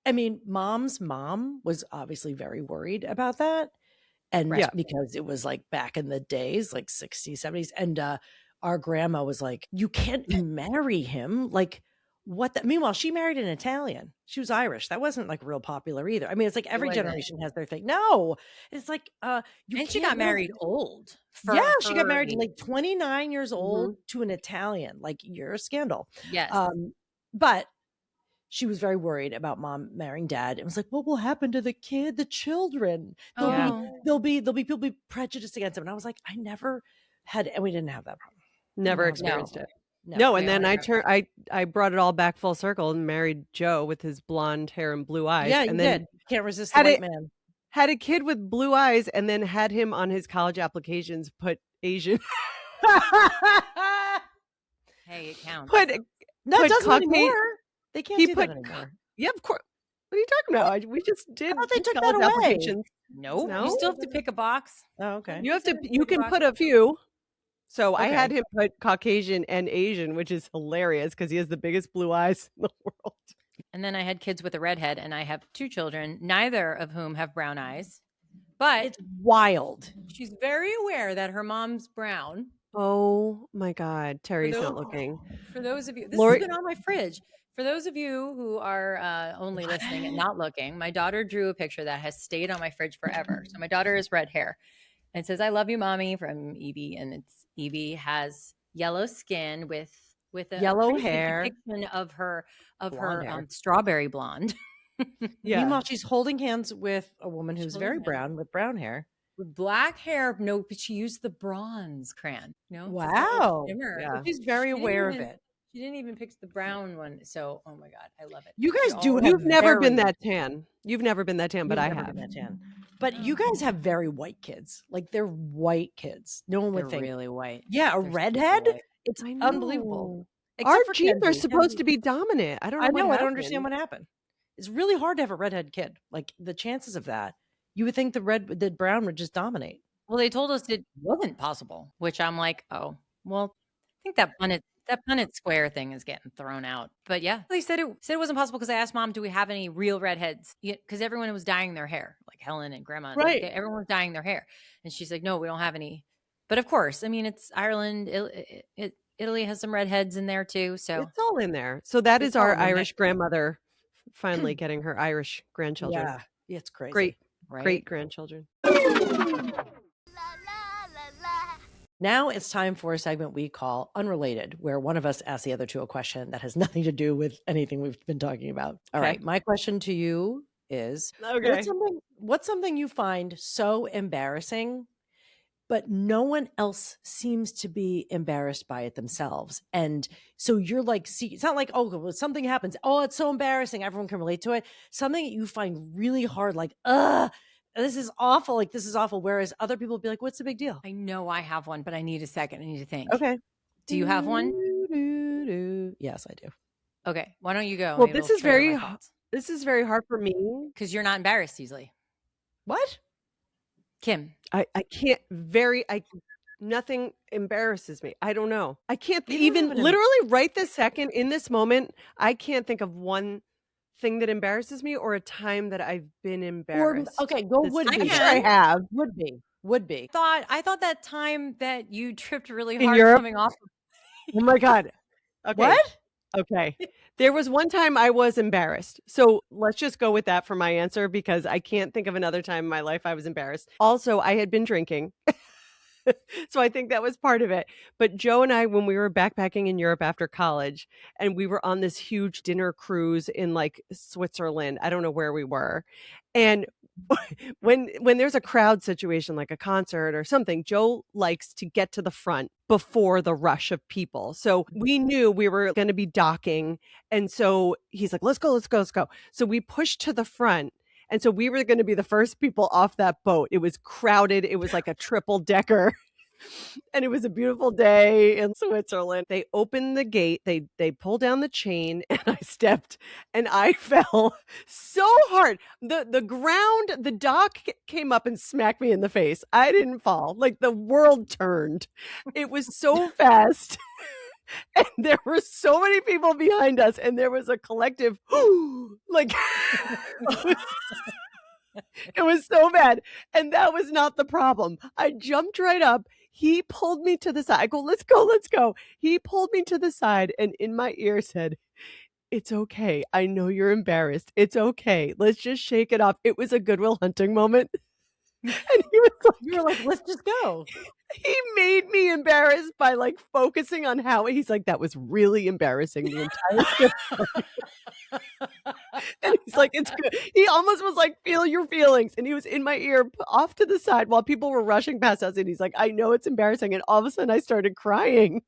Speaker 3: I mean, mom's mom was obviously very worried about that. And because it was like back in the days, like 60s, 70s. And our grandma was like, you can't marry him. Like, what? Meanwhile, she married an Italian. She was Irish. That wasn't like real popular either. I mean, it's like every generation has their thing. No, it's like,
Speaker 4: and she got married old.
Speaker 3: She got married like 29 years old to an Italian. Like, you're a scandal.
Speaker 4: Yes.
Speaker 3: But she was very worried about mom marrying dad. It was like, what will happen to the children? There'll be people be prejudiced against him. And I was like, I never had, and we didn't have that problem.
Speaker 1: Never experienced it. No, and then I brought it all back full circle and married Joe with his blonde hair and blue eyes.
Speaker 3: Yeah,
Speaker 1: and then
Speaker 3: can't resist the white man.
Speaker 1: Had a kid with blue eyes, and then had him on his college applications put Asian.
Speaker 4: Hey, it counts.
Speaker 3: It doesn't anymore. They can't do that anymore.
Speaker 1: Yeah, of course. What are you talking about? We just did.
Speaker 3: They took that away.
Speaker 4: Nope. No, you still have to pick a box.
Speaker 3: Oh, okay.
Speaker 1: You can put a few. So I had him put Caucasian and Asian, which is hilarious because he has the biggest blue eyes in the world.
Speaker 4: And then I had kids with a redhead, and I have 2 children, neither of whom have brown eyes. But
Speaker 3: it's wild.
Speaker 4: She's very aware that her mom's brown.
Speaker 1: Oh my God. Terry's not looking.
Speaker 4: For those of you, this has been on my fridge. For those of you who are only listening and not looking, my daughter drew a picture that has stayed on my fridge forever. So my daughter has red hair. And it says, "I love you, mommy," from Evie. And Evie has yellow skin with a
Speaker 3: yellow hair
Speaker 4: depiction of her strawberry blonde.
Speaker 3: Meanwhile, she's holding hands with a woman who's very brown with brown hair.
Speaker 4: With black hair. No, but she used the bronze crayon.
Speaker 3: Wow. Yeah. She's very aware of it.
Speaker 4: She didn't even pick the brown one. So, oh my God, I love it.
Speaker 3: You guys do.
Speaker 1: You've never been that tan. You've never been that tan, but I have.
Speaker 3: But you guys have very white kids. Like, they're white kids. No one would think
Speaker 4: really white.
Speaker 3: Yeah, a redhead It's
Speaker 1: I
Speaker 3: unbelievable.
Speaker 1: know.
Speaker 3: Except
Speaker 1: Our
Speaker 3: for
Speaker 1: genes are
Speaker 3: Kenzie.
Speaker 1: supposed to be dominant. I don't know
Speaker 3: I
Speaker 1: what
Speaker 3: know. I
Speaker 1: happened.
Speaker 3: don't understand what happened. It's really hard to have a redhead kid. Like the chances of that, you would think the brown would just dominate.
Speaker 4: Well, they told us it wasn't possible, which I'm like, oh, well, I think that Punnett square thing is getting thrown out. But yeah, they said it wasn't possible because I asked Mom, do we have any real redheads? Because everyone was dyeing their hair, like Helen and Grandma.
Speaker 3: Right.
Speaker 4: Everyone was dyeing their hair. And she's like, no, we don't have any. But of course, I mean, it's Ireland. Italy has some redheads in there too. So
Speaker 1: It's all in there. So that is
Speaker 3: It's all
Speaker 1: our
Speaker 3: in the
Speaker 1: Irish
Speaker 3: mix.
Speaker 1: grandmother finally getting her Irish grandchildren.
Speaker 3: Yeah, it's crazy.
Speaker 1: Great,
Speaker 4: right?
Speaker 1: great grandchildren.
Speaker 2: La la la la.
Speaker 3: Now it's time for a segment we call Unrelated, where one of us asks the other two a question that has nothing to do with anything we've been talking about. All
Speaker 1: Okay.
Speaker 3: right, my question to you is,
Speaker 1: Okay.
Speaker 3: what's something you find so embarrassing, but no one else seems to be embarrassed by it themselves? And so you're like, see, it's not like, oh, well, something happens. Oh, it's so embarrassing. Everyone can relate to it. Something that you find really hard, like, this is awful. Like, this is awful. Whereas other people will be like, what's the big deal?
Speaker 4: I know I have one, but I need a second. I need to think.
Speaker 1: Okay.
Speaker 4: Do you have one?
Speaker 3: Yes, I do.
Speaker 4: Okay. Why don't you go?
Speaker 1: Well,
Speaker 4: Maybe
Speaker 1: this
Speaker 4: it'll
Speaker 1: is
Speaker 4: trigger
Speaker 1: very
Speaker 4: my thoughts.
Speaker 1: this is very hard for me.
Speaker 4: Because you're not embarrassed easily.
Speaker 3: What?
Speaker 4: Kim.
Speaker 1: I can't nothing embarrasses me. I don't know. I can't
Speaker 3: You don't
Speaker 1: even
Speaker 3: have an
Speaker 1: literally right this second in this moment, I can't think of one thing that embarrasses me or a time that I've been embarrassed.
Speaker 3: Okay, go
Speaker 1: This-
Speaker 3: would
Speaker 1: I'm
Speaker 3: be.
Speaker 1: sure I have.
Speaker 3: Would be.
Speaker 4: I thought that time that you tripped really
Speaker 1: In
Speaker 4: hard
Speaker 1: Europe?
Speaker 4: coming off.
Speaker 1: Oh my God. Okay.
Speaker 3: What?
Speaker 1: Okay. There was one time I was embarrassed. So let's just go with that for my answer because I can't think of another time in my life I was embarrassed. Also, I had been drinking. So I think that was part of it. But Joe and I, when we were backpacking in Europe after college, and we were on this huge dinner cruise in like Switzerland, I don't know where we were. And when there's a crowd situation like a concert or something, Joe likes to get to the front before the rush of people. So we knew we were going to be docking. And so he's like, let's go. So we pushed to the front. And so we were going to be the first people off that boat. It was crowded. It was like a triple decker. And it was a beautiful day in Switzerland. They opened the gate, they pulled down the chain, and I stepped and I fell so hard. The ground, the dock came up and smacked me in the face. I didn't fall. Like the world turned. It was so fast. And there were so many people behind us, and there was a collective like it was so bad. And that was not the problem. I jumped right up. He pulled me to the side. I go, let's go. He pulled me to the side and in my ear said, it's okay. I know you're embarrassed. It's okay. Let's just shake it off. It was a Goodwill Hunting moment. And he was like,
Speaker 3: You were like, let's just go.
Speaker 1: he made me embarrassed by like focusing on how he's like, that was really embarrassing the entire trip. And he's like, it's good. He almost was like, feel your feelings. And he was in my ear off to the side while people were rushing past us. And he's like, I know it's embarrassing. And all of a sudden I started crying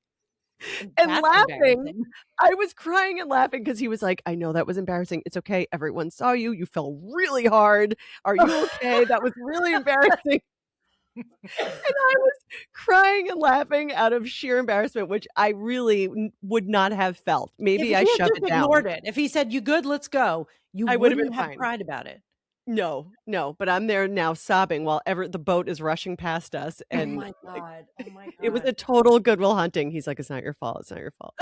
Speaker 1: and
Speaker 4: That's
Speaker 1: laughing.
Speaker 4: embarrassing.
Speaker 1: I was crying and laughing because he was like, I know that was embarrassing. It's okay. Everyone saw you. You fell really hard. Are you okay? That was really embarrassing. And I was crying and laughing out of sheer embarrassment, which I really would not have felt. Maybe I shoved it down.
Speaker 3: Ignored it. If he said, you good, let's go,
Speaker 1: I would have
Speaker 3: wouldn't
Speaker 1: been
Speaker 3: have
Speaker 1: fine.
Speaker 3: cried about it.
Speaker 1: No, but I'm there now sobbing while the boat is rushing past us. And
Speaker 3: Oh my God.
Speaker 1: it was a total Goodwill Hunting. He's like, it's not your fault. It's not your fault.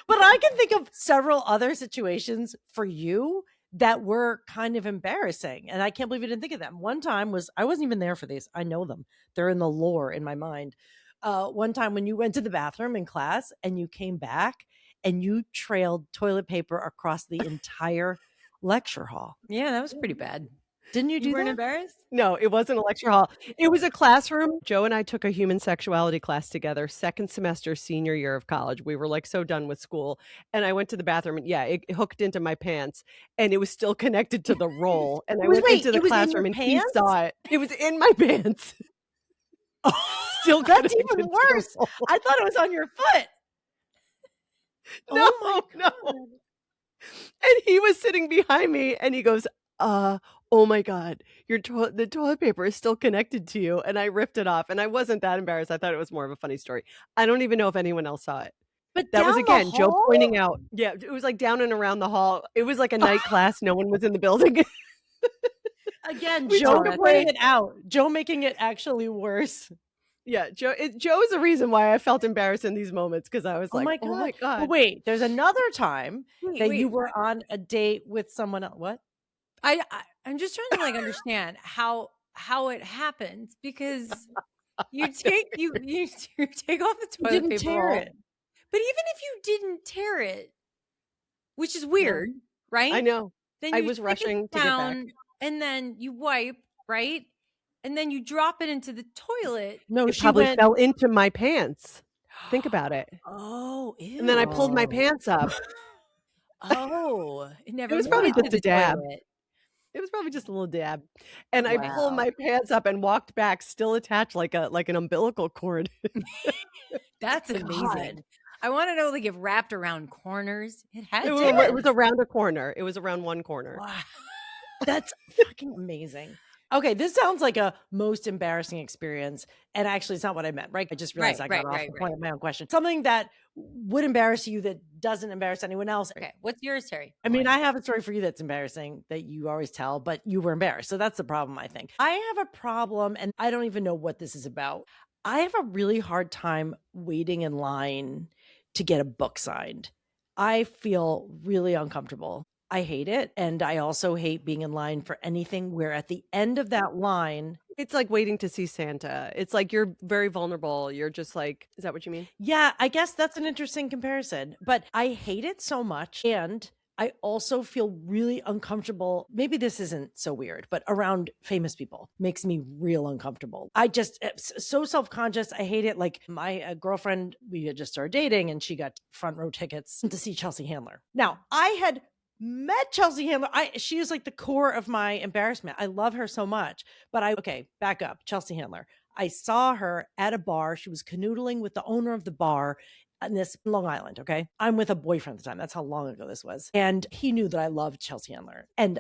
Speaker 3: But I can think of several other situations for you that were kind of embarrassing. And I can't believe you didn't think of them. One time I wasn't even there for these. I know them. They're in the lore in my mind. One time when you went to the bathroom in class and you came back and you trailed toilet paper across the entire lecture hall.
Speaker 4: Yeah, that was pretty bad.
Speaker 3: Didn't you do
Speaker 4: You weren't
Speaker 3: that?
Speaker 4: embarrassed?
Speaker 1: No, it wasn't a lecture hall. It was a classroom. Joe and I took a human sexuality class together, second semester, senior year of college. We were like so done with school. And I went to the bathroom and yeah, it hooked into my pants and it was still connected to the roll. And I went into the classroom and he saw it. It was in my pants. Still
Speaker 3: That's
Speaker 1: connected
Speaker 3: even
Speaker 1: to the
Speaker 3: worse.
Speaker 1: roll.
Speaker 3: I thought it was on your foot.
Speaker 1: No. And he was sitting behind me and he goes, oh my God, the toilet paper is still connected to you. And I ripped it off. And I wasn't that embarrassed. I thought it was more of a funny story. I don't even know if anyone else saw it.
Speaker 3: But
Speaker 1: That
Speaker 3: down
Speaker 1: was,
Speaker 3: the
Speaker 1: again, Joe
Speaker 3: hall?
Speaker 1: pointing out. Yeah, it was like down and around the hall. It was like a night class. No one was in the building.
Speaker 3: Again,
Speaker 1: We
Speaker 3: Joe
Speaker 1: took a
Speaker 3: pointing
Speaker 1: break.
Speaker 3: it out. Joe making it actually worse.
Speaker 1: Yeah, Joe is the reason why I felt embarrassed in these moments, because I was
Speaker 3: Oh
Speaker 1: like,
Speaker 3: my
Speaker 1: oh
Speaker 3: God.
Speaker 1: my
Speaker 3: But
Speaker 1: God.
Speaker 3: wait, there's another time that you
Speaker 4: Wait.
Speaker 3: were on a date with someone else. What?
Speaker 4: I'm just trying to like understand how it happens, because you take you take off the
Speaker 3: You
Speaker 4: toilet
Speaker 3: didn't
Speaker 4: paper
Speaker 3: tear
Speaker 4: roll,
Speaker 3: it.
Speaker 4: but even if you didn't tear it, which is
Speaker 1: No,
Speaker 4: weird,
Speaker 1: I
Speaker 4: right?
Speaker 1: know.
Speaker 4: Then
Speaker 1: I
Speaker 4: you
Speaker 1: was
Speaker 4: stick it
Speaker 1: rushing to get back.
Speaker 4: down and then you wipe, right? And then you drop it into the toilet.
Speaker 3: No,
Speaker 1: It
Speaker 3: she
Speaker 1: probably
Speaker 3: went.
Speaker 1: fell into my pants. Think about it.
Speaker 4: Oh,
Speaker 1: And then I pulled my
Speaker 3: Oh.
Speaker 1: pants up.
Speaker 4: Oh, it
Speaker 1: It
Speaker 4: never
Speaker 1: was
Speaker 4: made
Speaker 1: probably
Speaker 4: it to
Speaker 1: just a
Speaker 4: the
Speaker 1: dab.
Speaker 4: toilet.
Speaker 1: It was probably just a little dab. And I pulled
Speaker 3: Wow.
Speaker 1: my pants up and walked back, still attached like an umbilical cord.
Speaker 4: That's amazing.
Speaker 3: God.
Speaker 4: I want to know, like, if wrapped around corners, it had
Speaker 1: It
Speaker 4: to.
Speaker 1: was around a corner. It was around one corner.
Speaker 4: Wow.
Speaker 3: That's fucking amazing. Okay, this sounds like a most embarrassing experience. And actually, it's not what I meant, right? I just realized I got off the point of my own question. Something that would embarrass you that doesn't embarrass anyone else.
Speaker 4: Okay, what's yours, Terri?
Speaker 3: I mean, I have a story for you that's embarrassing that you always tell, but you were embarrassed. So that's the problem, I think. I have a problem, and I don't even know what this is about. I have a really hard time waiting in line to get a book signed. I feel really uncomfortable. I hate it. And I also hate being in line for anything where at the end of that line,
Speaker 1: It's like waiting to see Santa. It's like you're very vulnerable. You're just like, is that what you mean?
Speaker 3: yeah, I guess that's an interesting comparison, but I hate it so much. And I also feel really uncomfortable. Maybe this isn't so weird, but around famous people makes me real uncomfortable. I just so self-conscious. I hate it. Like my girlfriend, we had just started dating and she got front row tickets to see Chelsea Handler. Now I had met Chelsea Handler. She is like the core of my embarrassment. I love her so much, but okay, back up. Chelsea Handler. I saw her at a bar. She was canoodling with the owner of the bar in this Long Island. Okay. I'm with a boyfriend at the time. That's how long ago this was. And he knew that I loved Chelsea Handler. And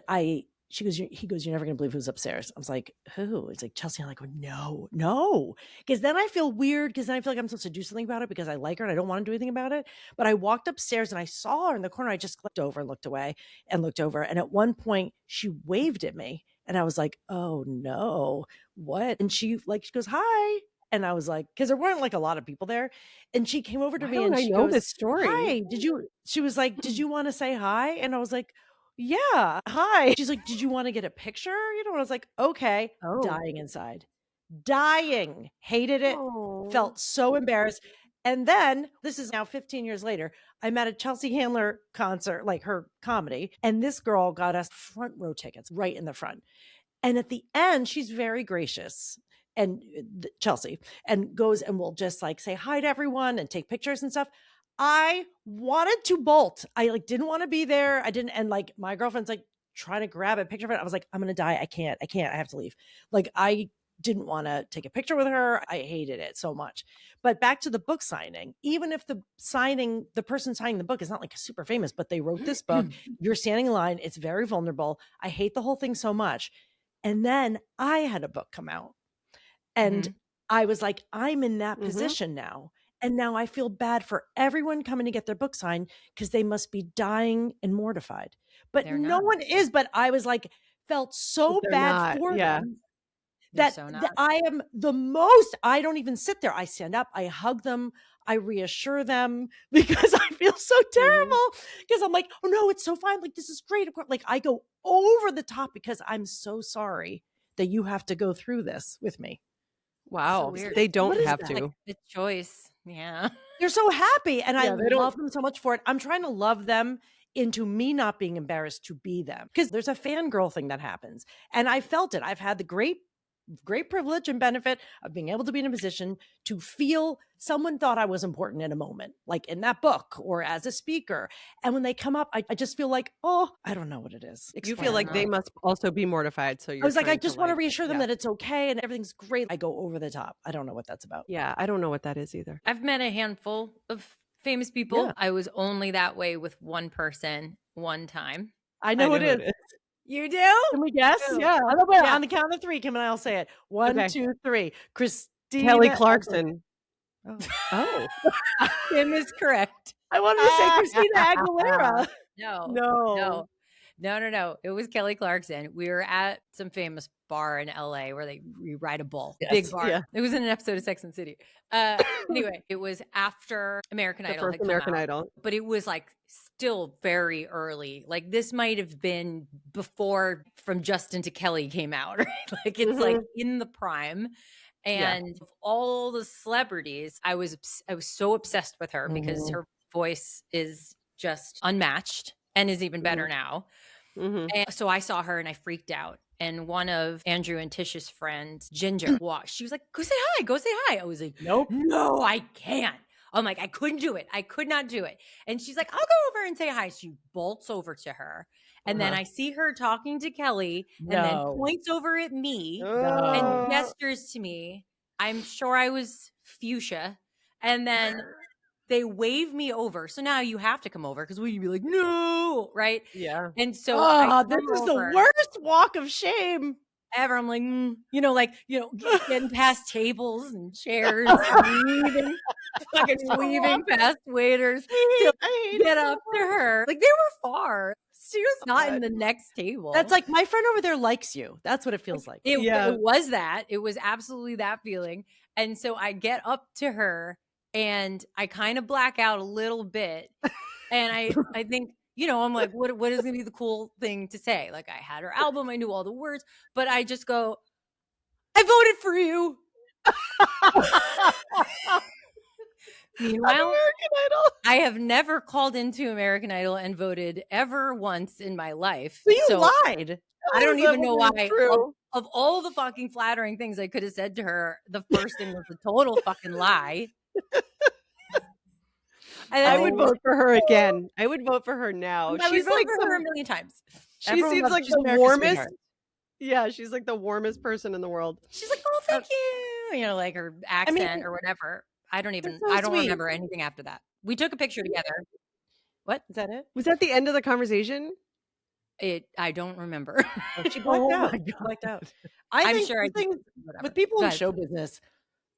Speaker 3: he goes, you're never going to believe who's upstairs. I was like, who? It's like Chelsea. I'm like, no. Because then I feel weird, because then I feel like I'm supposed to do something about it because I like her and I don't want to do anything about it. But I walked upstairs and I saw her in the corner. I just looked over and looked away and looked over. And at one point she waved at me and I was like, oh no, what? And she goes, hi. And I was like, because there weren't like a lot of people there. And she came over to
Speaker 1: Why
Speaker 3: me
Speaker 1: don't
Speaker 3: and
Speaker 1: I
Speaker 3: she
Speaker 1: know
Speaker 3: goes,
Speaker 1: this story?
Speaker 3: hi, she was like, did you want to say hi? And I was like, yeah, hi. She's like, did you want to get a picture? And I was like, okay.
Speaker 1: Oh.
Speaker 3: Dying inside. Dying. Hated it.
Speaker 1: Oh.
Speaker 3: Felt so embarrassed. And then, this is now 15 years later, I'm at a Chelsea Handler concert, like her comedy, and this girl got us front row tickets right in the front. And at the end, she's very gracious, and Chelsea, and goes and will just like say hi to everyone and take pictures and stuff. I wanted to bolt. I like didn't want to be there. I didn't. And like my girlfriend's like trying to grab a picture of it. I was like, I'm going to die. I can't. I have to leave. Like I didn't want to take a picture with her. I hated it so much. But back to the book signing, even if the person signing the book is not like super famous, but they wrote this book, you're standing in line. It's very vulnerable. I hate the whole thing so much. And then I had a book come out and I was like, I'm in that position now. And now I feel bad for everyone coming to get their book signed because they must be dying and mortified. But no one is. But I was like, felt so bad for them that I am the most. I don't even sit there. I stand up. I hug them. I reassure them because I feel so terrible because I'm like, oh no, it's so fine. Like, this is great. Like I go over the top because I'm so sorry that you have to go through this with me.
Speaker 1: Wow.
Speaker 4: So
Speaker 1: They don't have
Speaker 4: Like
Speaker 1: to.
Speaker 4: the choice. Yeah.
Speaker 3: They're so happy. And I
Speaker 1: they don't-
Speaker 3: love them so much for it. I'm trying to love them into me not being embarrassed to be them. Because there's a fangirl thing that happens. And I felt it. I've had the great privilege and benefit of being able to be in a position to feel someone thought I was important in a moment, like in that book or as a speaker. And when they come up, I just feel like, oh, I don't know what it is.
Speaker 1: You feel like they must also be mortified. So
Speaker 3: I was like, I
Speaker 1: trying
Speaker 3: just
Speaker 1: to,
Speaker 3: want to
Speaker 1: like,
Speaker 3: reassure them that it's okay and everything's great. I go over the top. I don't know what that's about.
Speaker 1: Yeah, I don't know what that is either.
Speaker 4: I've met a handful of famous people.
Speaker 1: Yeah.
Speaker 4: I was only that way with one person one time.
Speaker 3: I know it is.
Speaker 4: You do?
Speaker 3: Can we guess?
Speaker 1: Yeah.
Speaker 3: I love it.
Speaker 1: Yeah.
Speaker 3: On the count of three, Kim and I'll say it. One,
Speaker 1: Okay.
Speaker 3: 2, 3. Christina
Speaker 1: Kelly Clarkson.
Speaker 3: Oh.
Speaker 4: Kim is correct.
Speaker 3: I wanted to say Christina Aguilera.
Speaker 4: No. It was Kelly Clarkson. We were at some famous bar in LA where we ride a bull.
Speaker 3: Yes.
Speaker 4: Big bar.
Speaker 1: Yeah.
Speaker 4: It was in an episode of Sex and the City. Anyway, it was after American
Speaker 1: The
Speaker 4: Idol
Speaker 1: first
Speaker 4: had come
Speaker 1: American
Speaker 4: out,
Speaker 1: Idol.
Speaker 4: but it was like still very early. Like this might have been before From Justin to Kelly came out, right? Like it's like in the prime. And of all the celebrities, I was so obsessed with her because her voice is just unmatched and is even better now. And so I saw her and I freaked out. And one of Andrew and Tish's friends, Ginger, walked. She was like, go say hi, go say hi. I was like,
Speaker 3: Nope.
Speaker 4: No, I can't. I'm like, I couldn't do it. I could not do it. And she's like, I'll go over and say hi. She bolts over to her. And then I see her talking to Kelly and then points over at me and gestures to me. I'm sure I was fuchsia. And then they wave me over. So now you have to come over because we'd be like, no, right?
Speaker 1: Yeah.
Speaker 4: And so
Speaker 3: this is the worst walk of shame
Speaker 4: ever. I'm like, getting past tables and chairs, and weaving past waiters to get up to her. Like they were far. She was not in the next table.
Speaker 3: That's like my friend over there likes you. That's what it feels like.
Speaker 4: It was that. It was absolutely that feeling. And so I get up to her and I kind of black out a little bit. And I think, I'm like, what is going to be the cool thing to say? Like I had her album, I knew all the words, but I just go, I voted for you. Meanwhile, I have never called into American Idol and voted ever once in my life.
Speaker 3: So you lied.
Speaker 4: I don't even know why. Of all the fucking flattering things I could have said to her, the first thing was a total fucking lie.
Speaker 1: I would vote for her again. I would vote for her now.
Speaker 4: She's like for her a million times.
Speaker 1: She seems like the warmest. Yeah, she's like the warmest person in the world.
Speaker 4: She's like, oh, thank you. Like her accent or whatever. I don't remember anything after that. We took a picture together. What?
Speaker 3: Is that it?
Speaker 1: Was that the end of the conversation?
Speaker 4: I don't remember.
Speaker 3: She blacked out. Blacked out. I'm sure with people in show business,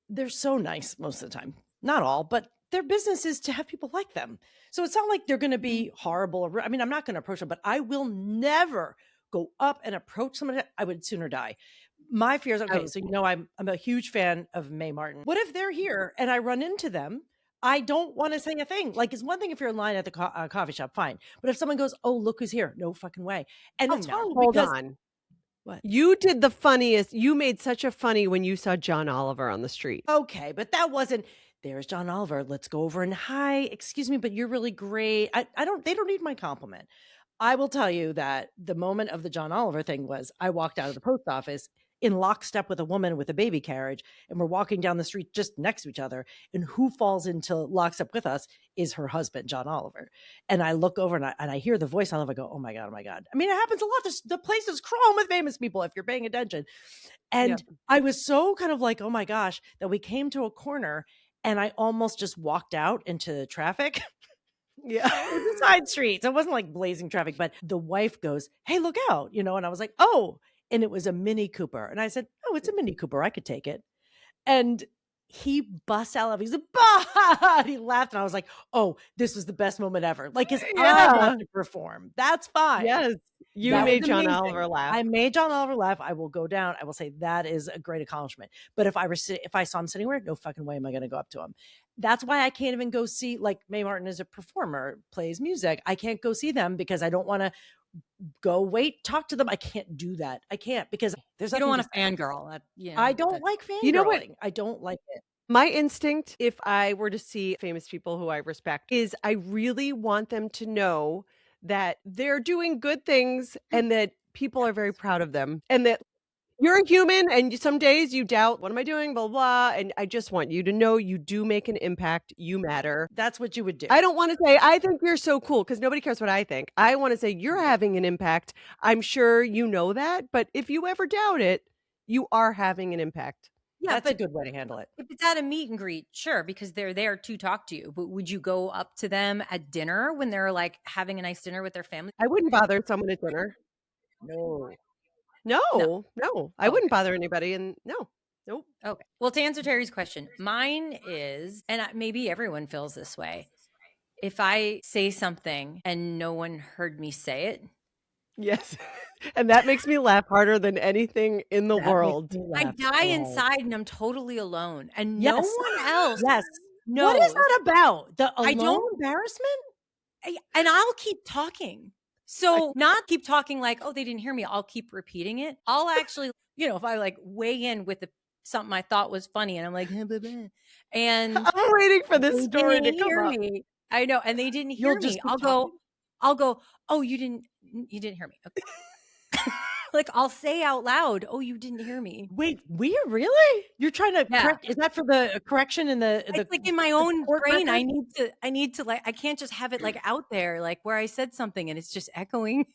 Speaker 3: they're so nice most of the time. Not all, but their business is to have people like them. So it's not like they're going to be horrible. I mean, I'm not going to approach them, but I will never go up and approach somebody. I would sooner die. My fear is, okay, so I'm a huge fan of Mae Martin. What if they're here and I run into them? I don't want to say a thing. Like, it's one thing if you're in line at the coffee shop, fine. But if someone goes, oh, look who's here. No fucking way. And it's horrible because...
Speaker 1: Hold on. What? You did the funniest. You made such a funny when you saw John Oliver on the street.
Speaker 3: Okay, but that wasn't... There's John Oliver. Let's go over and hi, excuse me, but you're really great. They don't need my compliment. I will tell you that the moment of the John Oliver thing was I walked out of the post office in lockstep with a woman with a baby carriage, and we're walking down the street just next to each other. And who falls into lockstep with us is her husband, John Oliver. And I look over and I hear the voice on him. I go, oh my God, oh my God. I mean, it happens a lot. The place is crawling with famous people if you're paying attention. And I was so kind of like, oh my gosh, that we came to a corner and I almost just walked out into traffic. Yeah. It was a side street. So it wasn't like blazing traffic, but the wife goes, hey, look out, and I was like, oh, and it was a Mini Cooper. And I said, oh, it's a Mini Cooper. I could take it. And he busts out laughing. He's like, bah! He laughed. And I was like, oh, this was the best moment ever. Like, his I want to perform. That's fine.
Speaker 1: Yes. You made John Oliver laugh.
Speaker 3: I made John Oliver laugh. I will go down. I will say that is a great accomplishment. But if I saw him sitting where, no fucking way am I going to go up to him. That's why I can't even go see, like, Mae Martin is a performer, plays music. I can't go see them because I don't want to talk to them. I can't do that. I can't because there's
Speaker 4: you don't want to fangirl.
Speaker 3: I don't like fangirling.
Speaker 1: You know what?
Speaker 3: I don't like it.
Speaker 1: My instinct, if I were to see famous people who I respect, is I really want them to know that they're doing good things and that people are very proud of them and that you're a human and some days you doubt, what am I doing? Blah, blah. And I just want you to know you do make an impact. You matter.
Speaker 3: That's what you would do.
Speaker 1: I don't want to say, I think you're so cool because nobody cares what I think. I want to say you're having an impact. I'm sure you know that. But if you ever doubt it, you are having an impact.
Speaker 3: Yeah, that's a good way to handle it.
Speaker 4: If it's at a meet and greet, sure, because they're there to talk to you. But would you go up to them at dinner when they're like having a nice dinner with their family?
Speaker 1: I wouldn't bother someone at dinner.
Speaker 3: No.
Speaker 1: No. I wouldn't bother anybody. And no. Nope.
Speaker 4: Okay. Well, to answer Terry's question, mine is, and maybe everyone feels this way. If I say something and no one heard me say it,
Speaker 1: Yes. And that makes me laugh harder than anything in the world.
Speaker 4: I die inside and I'm totally alone. And
Speaker 3: Yes.
Speaker 4: no one else knows.
Speaker 3: What is that about? The
Speaker 4: I
Speaker 3: alone
Speaker 4: don't-
Speaker 3: embarrassment?
Speaker 4: And I'll keep talking. So not keep talking like, oh, they didn't hear me. I'll keep repeating it. I'll actually, if I like weigh in with something I thought was funny and I'm like, and
Speaker 1: I'm waiting for this
Speaker 4: they
Speaker 1: story to
Speaker 4: didn't
Speaker 1: come
Speaker 4: hear
Speaker 1: up.
Speaker 4: me. I know. And they didn't hear
Speaker 3: You'll just
Speaker 4: me.
Speaker 3: keep
Speaker 4: I'll go, oh, you didn't hear me. Okay. Like I'll say out loud, oh, you didn't hear me.
Speaker 3: Wait, really? You're trying to
Speaker 4: Yeah.
Speaker 3: correct? Is that for the correction in the
Speaker 4: It's like in my own
Speaker 3: court
Speaker 4: brain,
Speaker 3: record?
Speaker 4: I need to like, I can't just have it like out there, like where I said something and it's just echoing.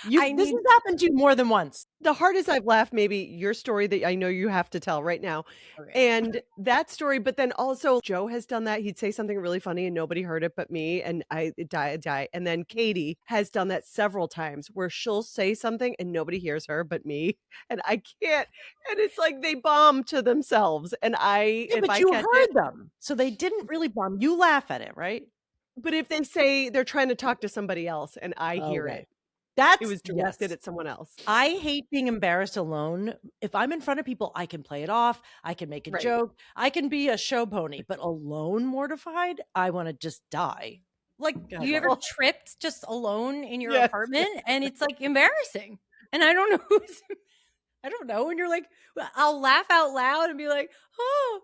Speaker 3: This has happened to you more than once.
Speaker 1: The hardest I've laughed, maybe your story that I know you have to tell right now.
Speaker 4: Okay.
Speaker 1: And that story, but then also Joe has done that. He'd say something really funny and nobody heard it but me. And I die. And then Katie has done that several times where she'll say something and nobody hears her but me. And I can't. And it's like they bomb to themselves. And
Speaker 3: But you heard them. So they didn't really bomb. You laugh at it, right?
Speaker 1: But if they say they're trying to talk to somebody else and I hear it, it was directed at someone else.
Speaker 3: I hate being embarrassed alone. If I'm in front of people, I can play it off. I can make a joke. I can be a show pony, but alone mortified, I want to just die.
Speaker 4: Like, you ever tripped just alone in your apartment and it's like embarrassing? And I don't know I don't know. And you're like, I'll laugh out loud and be like, oh.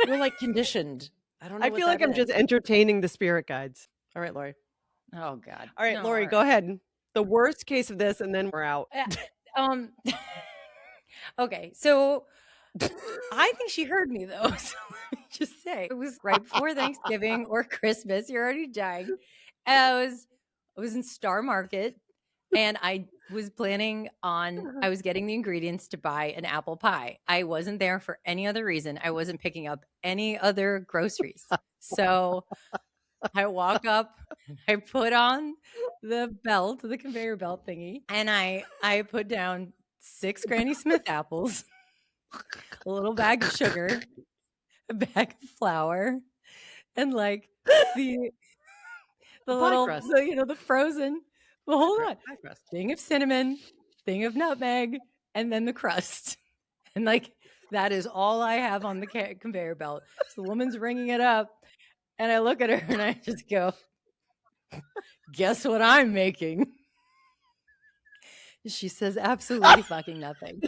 Speaker 3: You're like conditioned. I don't know.
Speaker 1: I feel like I'm just entertaining the spirit guides.
Speaker 3: All right, Lori.
Speaker 4: Oh, God.
Speaker 1: All right, Lori, go ahead. The worst case of this, and then we're out.
Speaker 4: Okay, so I think she heard me though. So let me just say it was right before Thanksgiving or Christmas. You're already dying. I was in Star Market and I was I was getting the ingredients to buy an apple pie. I wasn't there for any other reason. I wasn't picking up any other groceries. So I walk up and I put on the conveyor belt thingy, and I put down 6 Granny Smith apples, a little bag of sugar, a bag of flour, and like the little, the frozen. Well, hold on, thing of cinnamon, thing of nutmeg, and then the crust, and like that is all I have on the conveyor belt. So the woman's ringing it up. And I look at her and I just go, guess what I'm making? She says absolutely fucking nothing.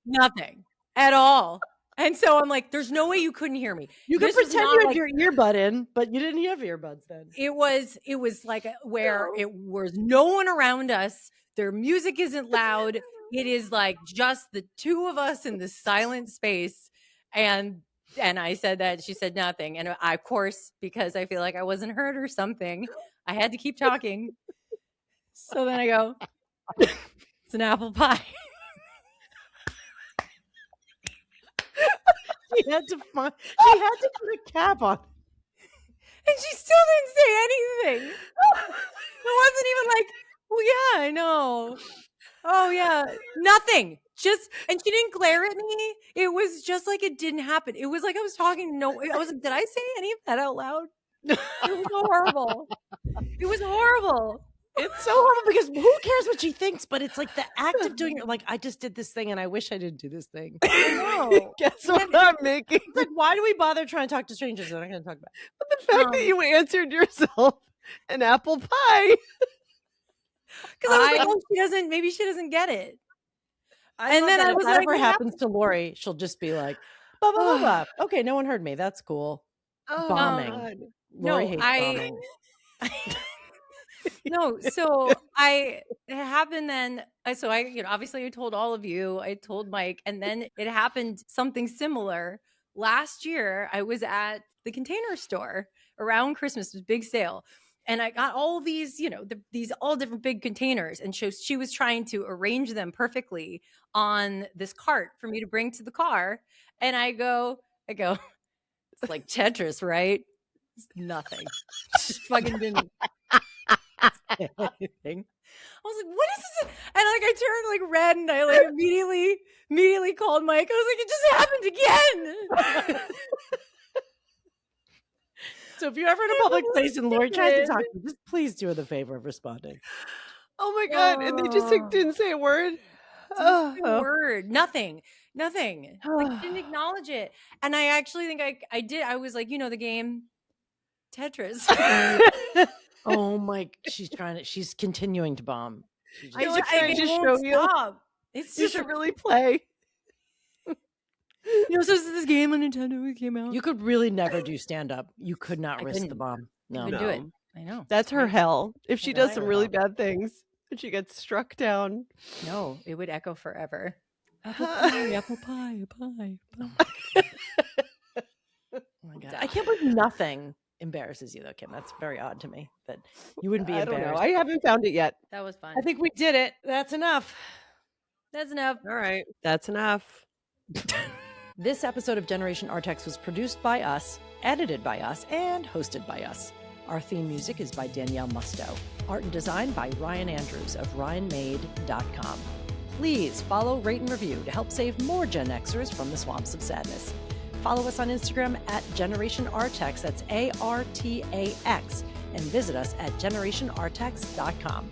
Speaker 4: Nothing at all. And so I'm like, there's no way you couldn't hear me.
Speaker 3: You could pretend you had your earbud in, but you didn't have earbuds then.
Speaker 4: It was like where it was no one around us. Their music isn't loud. It is like just the two of us in this silent space. And I said that, she said nothing. And I, of course, because I feel like I wasn't heard or something, I had to keep talking. So then I go, it's an apple pie.
Speaker 3: She had to put a cap on.
Speaker 4: And she still didn't say anything. It wasn't even like, well, yeah, I know. Oh, yeah. Nothing. And she didn't glare at me. It was just like it didn't happen. It was like I was talking. Did I say any of that out loud? It was horrible. It was horrible.
Speaker 3: It's so horrible because who cares what she thinks? But it's like the act of doing it. Like, I just did this thing and I wish I didn't do this thing.
Speaker 4: I know.
Speaker 1: Guess what I'm making?
Speaker 3: It's like, why do we bother trying to talk to strangers that I'm going to talk about?
Speaker 1: But the fact that you answered yourself an apple pie.
Speaker 4: Because I was like, oh, maybe she doesn't get it.
Speaker 3: And then I was like, whatever happens to Lori, she'll just be like, blah, blah, blah, blah. Okay, no one heard me. That's cool. Bombing. Lori hates bombing.
Speaker 4: No, so it happened then. So I, obviously I told all of you, I told Mike, and then it happened something similar. Last year, I was at the Container Store around Christmas, it was a big sale. And I got all these, these all different big containers. And she was trying to arrange them perfectly on this cart for me to bring to the car. And I go, it's like Tetris, right? It's nothing. Just fucking didn't.
Speaker 3: anything. I was like, what is this? And like I turned like red and I like immediately called Mike. I was like, it just happened again. So if you're ever in a public place and Lori tries to talk to you, just please do her the favor of responding.
Speaker 1: Oh my God. And they just like, didn't say a word.
Speaker 4: Didn't say a word. Nothing. Like didn't acknowledge it. And I actually think I did. I was like, the game Tetris.
Speaker 3: Oh my, she's continuing to bomb.
Speaker 1: I trying to show you.
Speaker 4: It's
Speaker 1: you
Speaker 4: just
Speaker 1: should really play.
Speaker 4: so this is this game on Nintendo came out.
Speaker 3: You could really never do stand up. You could not risk the bomb. No.
Speaker 4: You couldn't do it. I know.
Speaker 1: That's her hell. If she does some really bad things and she gets struck down.
Speaker 4: No, it would echo forever.
Speaker 3: Apple pie. Oh my God. I can't believe nothing embarrasses you though, Kim. That's very odd to me that you wouldn't be embarrassed.
Speaker 1: I don't know. I haven't found it yet.
Speaker 4: That was fun.
Speaker 3: I think we did it. That's enough.
Speaker 1: All right. That's enough.
Speaker 3: This episode of Generation Artax was produced by us, edited by us, and hosted by us. Our theme music is by Danielle Musto. Art and design by Ryan Andrews of ryanmade.com. Please follow, rate, and review to help save more Gen Xers from the swamps of sadness. Follow us on Instagram at Generation Artax, that's ARTAX, and visit us at generationartax.com.